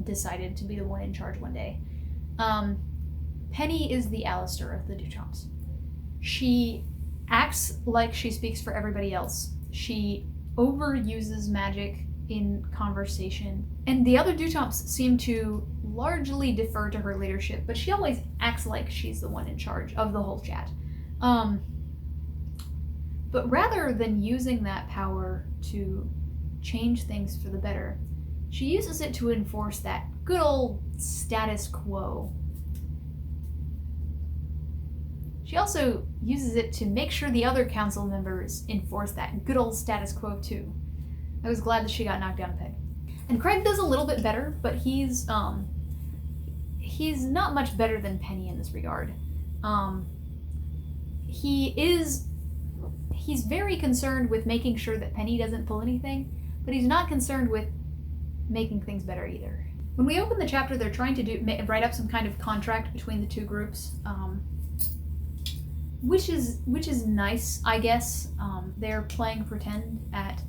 Speaker 1: decided to be the one in charge one day. Penny is the Alistair of the Dewchomps. She acts like she speaks for everybody else. She overuses magic in conversation, and the other Dewchomps seem to largely defer to her leadership, but she always acts like she's the one in charge of the whole chat. But rather than using that power to change things for the better, she uses it to enforce that good old status quo. She also uses it to make sure the other council members enforce that good old status quo too. I was glad that she got knocked down a peg. And Craig does a little bit better, but he's not much better than Penny in this regard. He's very concerned with making sure that Penny doesn't pull anything, but he's not concerned with making things better either. When we open the chapter, they're trying to write up some kind of contract between the two groups, which is nice, I guess. They're playing pretend at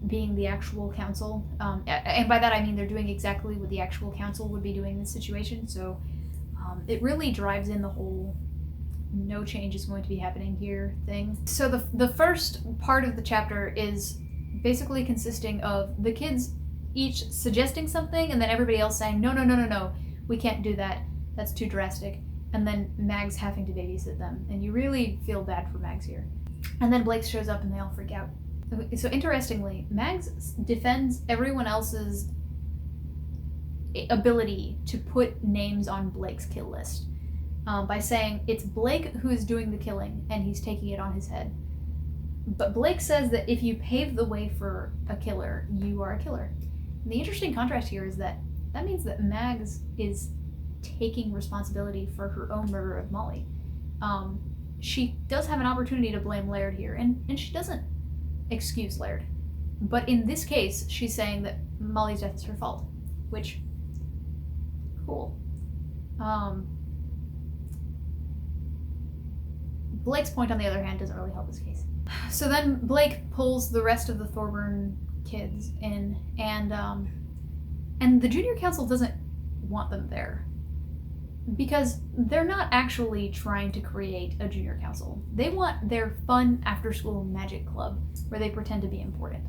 Speaker 1: being the actual council, and by that I mean they're doing exactly what the actual council would be doing in this situation. So it really drives in the whole no change is going to be happening here thing. So the first part of the chapter is basically consisting of the kids each suggesting something and then everybody else saying, no, we can't do that. That's too drastic. And then Mags having to babysit them. And you really feel bad for Mags here. And then Blake shows up and they all freak out. So interestingly, Mags defends everyone else's ability to put names on Blake's kill list. By saying it's Blake who is doing the killing and he's taking it on his head. But Blake says that if you pave the way for a killer, you are a killer. And the interesting contrast here is that means that Mags is taking responsibility for her own murder of Molly. She does have an opportunity to blame Laird here, and she doesn't excuse Laird. But in this case, she's saying that Molly's death is her fault, which, cool. Blake's point, on the other hand, doesn't really help this case. So then Blake pulls the rest of the Thorburn kids in, and the junior council doesn't want them there. Because they're not actually trying to create a junior council. They want their fun after-school magic club where they pretend to be important.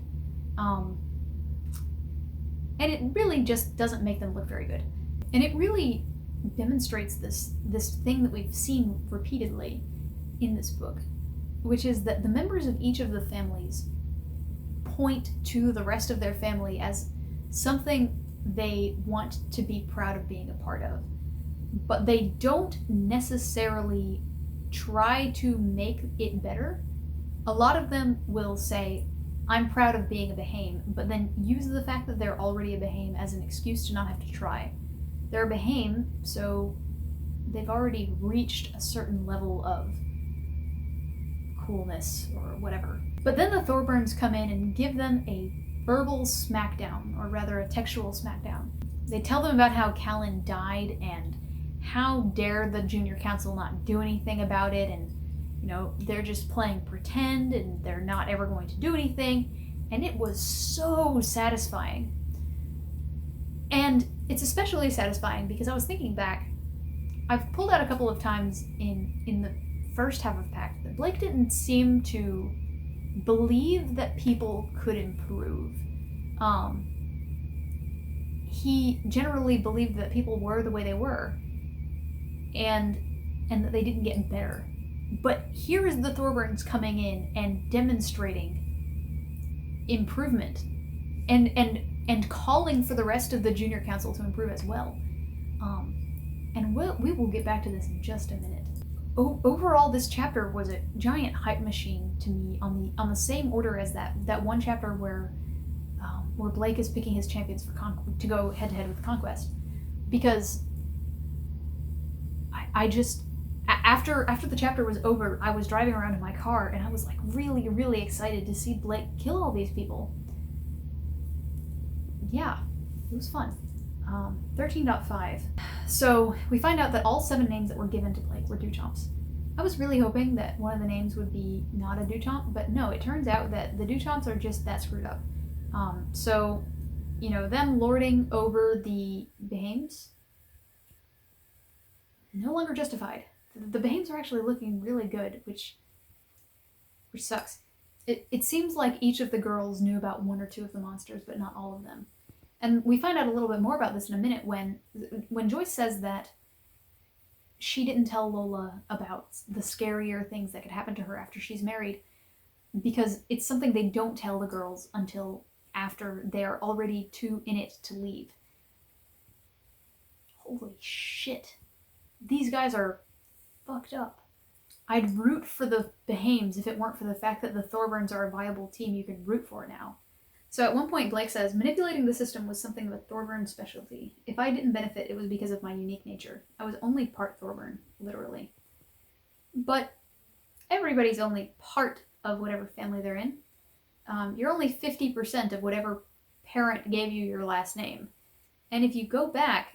Speaker 1: And it really just doesn't make them look very good. And it really demonstrates this thing that we've seen repeatedly in this book, which is that the members of each of the families point to the rest of their family as something they want to be proud of being a part of. But they don't necessarily try to make it better. A lot of them will say, I'm proud of being a Bahame, but then use the fact that they're already a Bahame as an excuse to not have to try. They're a Bahame, so they've already reached a certain level of coolness or whatever. But then the Thorburns come in and give them a verbal smackdown, or rather a textual smackdown. They tell them about how Callan died and how dare the junior council not do anything about it, and they're just playing pretend and they're not ever going to do anything. And it was so satisfying. And it's especially satisfying because I was thinking back, I've pulled out a couple of times in the first half of Pact that Blake didn't seem to believe that people could improve. He generally believed that people were the way they were, and that they didn't get better. But here is the Thorburns coming in and demonstrating improvement, and calling for the rest of the junior council to improve as well. And we will get back to this in just a minute. Overall, this chapter was a giant hype machine to me on the same order as that one chapter where Blake is picking his champions to go head to head with Conquest, because I just, after the chapter was over, I was driving around in my car and I was like really, really excited to see Blake kill all these people. Yeah, it was fun. 13.5. So we find out that all 7 names that were given to Blake were Duchamps. I was really hoping that one of the names would be not a Duchamp, but no, it turns out that the Duchamps are just that screwed up. So, you know, them lording over the Behames, no longer justified. The Behames are actually looking really good, which sucks. It seems like each of the girls knew about 1 or 2 of the monsters, but not all of them. And we find out a little bit more about this in a minute when Joyce says that she didn't tell Lola about the scarier things that could happen to her after she's married, because it's something they don't tell the girls until after they're already too in it to leave. Holy shit. These guys are fucked up. I'd root for the Behames if it weren't for the fact that the Thorburns are a viable team you can root for now. So at one point, Blake says, manipulating the system was something of a Thorburn specialty. If I didn't benefit, it was because of my unique nature. I was only part Thorburn, literally. But everybody's only part of whatever family they're in. You're only 50% of whatever parent gave you your last name. And if you go back,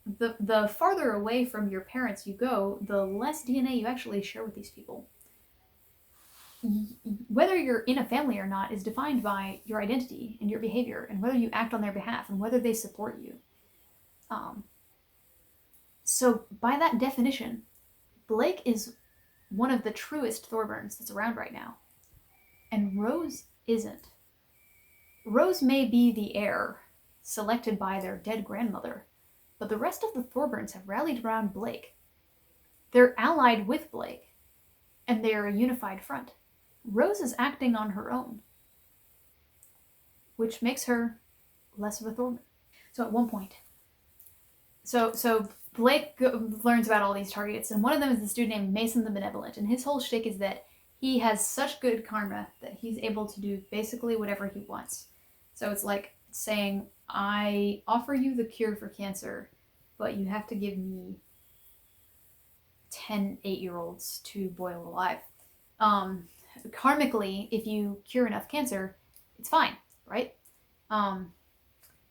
Speaker 1: the farther away from your parents you go, the less DNA you actually share with these people. Whether you're in a family or not is defined by your identity and your behavior and whether you act on their behalf and whether they support you. So by that definition, Blake is one of the truest Thorburns that's around right now. And Rose isn't. Rose may be the heir selected by their dead grandmother, but the rest of the Thorburns have rallied around Blake. They're allied with Blake, and they are a unified front. Rose is acting on her own, which makes her less of a Thorburn. So at one point, so Blake learns about all these targets, and one of them is this dude named Mason the Benevolent, and his whole shtick is that he has such good karma that he's able to do basically whatever he wants. So it's like saying, I offer you the cure for cancer, but you have to give me 10 8-year-olds to boil alive. Karmically, if you cure enough cancer, it's fine, right?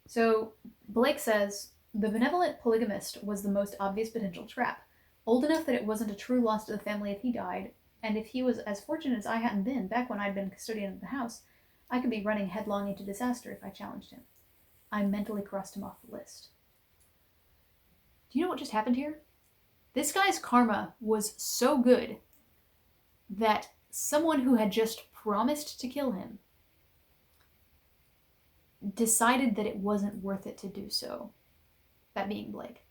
Speaker 1: So Blake says, the benevolent polygamist was the most obvious potential trap, old enough that it wasn't a true loss to the family if he died, and if he was as fortunate as I hadn't been back when I'd been custodian of the house, I could be running headlong into disaster if I challenged him. I mentally crossed him off the list. Do you know what just happened here? This guy's karma was so good that someone who had just promised to kill him decided that it wasn't worth it to do so. That being Blake.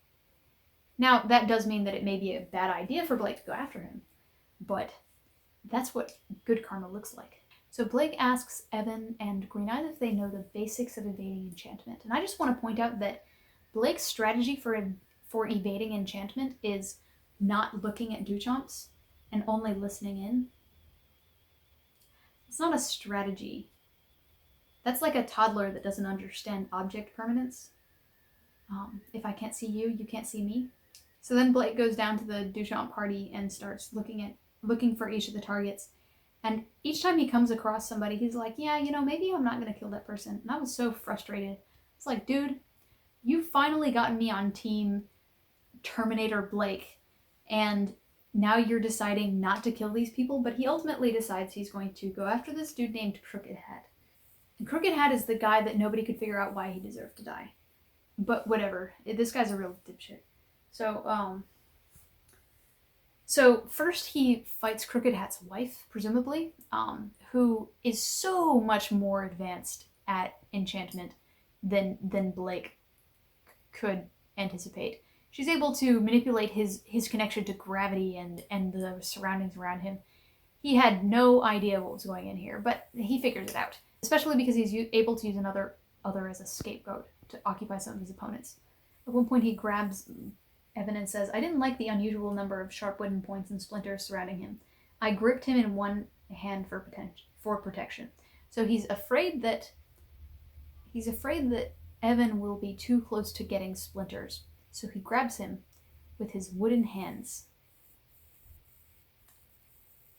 Speaker 1: Now, that does mean that it may be a bad idea for Blake to go after him, but that's what good karma looks like. So Blake asks Evan and Green Eyes if they know the basics of evading enchantment. And I just want to point out that Blake's strategy for evading enchantment is not looking at Duchamps and only listening in. It's not a strategy. That's like a toddler that doesn't understand object permanence. If I can't see you, you can't see me. So then Blake goes down to the Duchamp party and starts looking for each of the targets. And each time he comes across somebody, he's like, yeah, you know, maybe I'm not going to kill that person. And I was so frustrated. It's like, dude, you've finally gotten me on team Terminator Blake. And now you're deciding not to kill these people. But he ultimately decides he's going to go after this dude named Crooked Hat. And Crooked Hat is the guy that nobody could figure out why he deserved to die. But whatever. This guy's a real dipshit. So first he fights Crooked Hat's wife, presumably, who is so much more advanced at enchantment than Blake could anticipate. She's able to manipulate his connection to gravity and the surroundings around him. He had no idea what was going in here, but he figures it out, especially because he's able to use another as a scapegoat to occupy some of his opponents. At one point he grabs Evan and says, I didn't like the unusual number of sharp wooden points and splinters surrounding him. I gripped him in one hand for protection. So he's afraid that Evan will be too close to getting splinters, so he grabs him with his wooden hands.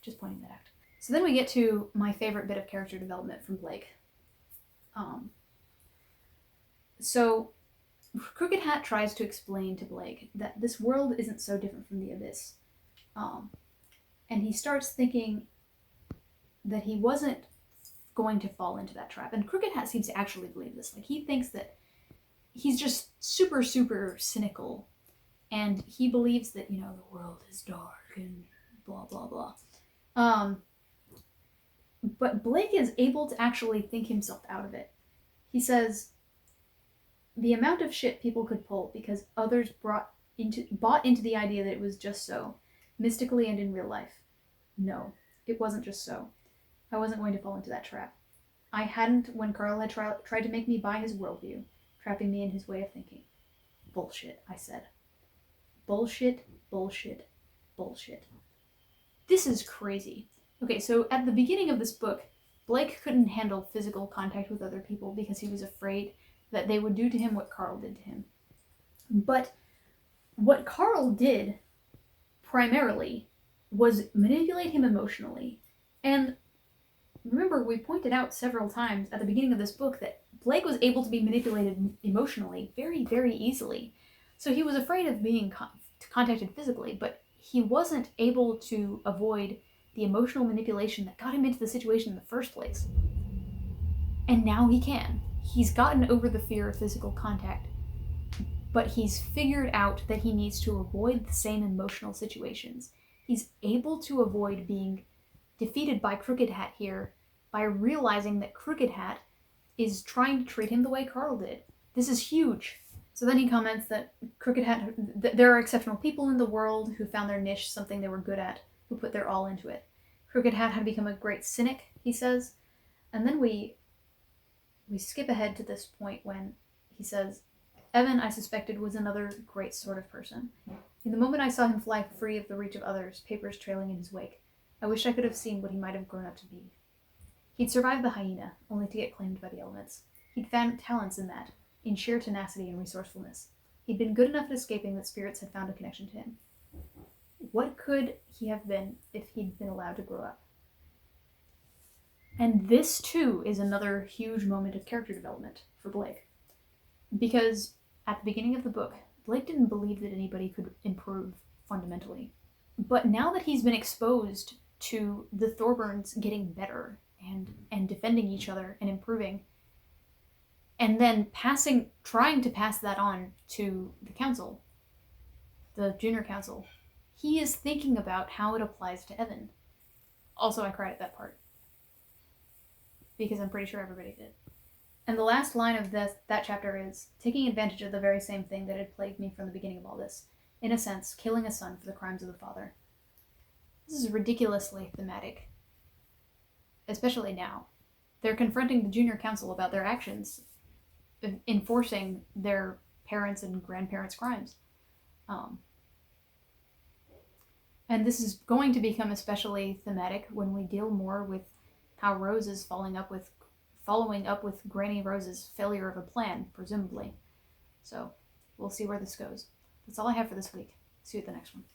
Speaker 1: Just pointing that out. So then we get to my favorite bit of character development from Blake. So Crooked Hat tries to explain to Blake that this world isn't so different from the Abyss. And he starts thinking that he wasn't going to fall into that trap. And Crooked Hat seems to actually believe this. Like, he thinks that he's just super, super cynical. And he believes that, the world is dark and blah, blah, blah. But Blake is able to actually think himself out of it. He says, the amount of shit people could pull because others bought into the idea that it was just so, mystically and in real life. No, it wasn't just so. I wasn't going to fall into that trap. I hadn't when Carl had tried to make me buy his worldview, trapping me in his way of thinking. Bullshit, I said. Bullshit, bullshit, bullshit. This is crazy. Okay, so at the beginning of this book, Blake couldn't handle physical contact with other people because he was afraid that they would do to him what Carl did to him. But what Carl did, primarily, was manipulate him emotionally. And remember, we pointed out several times at the beginning of this book that Blake was able to be manipulated emotionally very, very easily. So he was afraid of being contacted physically, but he wasn't able to avoid the emotional manipulation that got him into the situation in the first place. And now he can. He's gotten over the fear of physical contact, but he's figured out that he needs to avoid the same emotional situations. He's able to avoid being defeated by Crooked Hat here by realizing that Crooked Hat is trying to treat him the way Carl did. This is huge. So then he comments that Crooked Hat, there are exceptional people in the world who found their niche, something they were good at, who put their all into it. Crooked Hat had become a great cynic, he says. And then we skip ahead to this point when he says, Evan, I suspected, was another great sort of person. In the moment I saw him fly free of the reach of others, papers trailing in his wake, I wished I could have seen what he might have grown up to be. He'd survived the hyena, only to get claimed by the elements. He'd found talents in that, in sheer tenacity and resourcefulness. He'd been good enough at escaping that spirits had found a connection to him. What could he have been if he'd been allowed to grow up? And this, too, is another huge moment of character development for Blake. Because at the beginning of the book, Blake didn't believe that anybody could improve fundamentally. But now that he's been exposed to the Thorburns getting better and defending each other and improving, and then trying to pass that on to the council, the junior council, he is thinking about how it applies to Evan. Also, I cried at that part, because I'm pretty sure everybody did. And the last line of that chapter is, taking advantage of the very same thing that had plagued me from the beginning of all this, in a sense, killing a son for the crimes of the father. This is ridiculously thematic, especially now. They're confronting the junior council about their actions, enforcing their parents' and grandparents' crimes. And this is going to become especially thematic when we deal more with how Rose is following up with Granny Rose's failure of a plan, presumably. So, we'll see where this goes. That's all I have for this week. See you at the next one.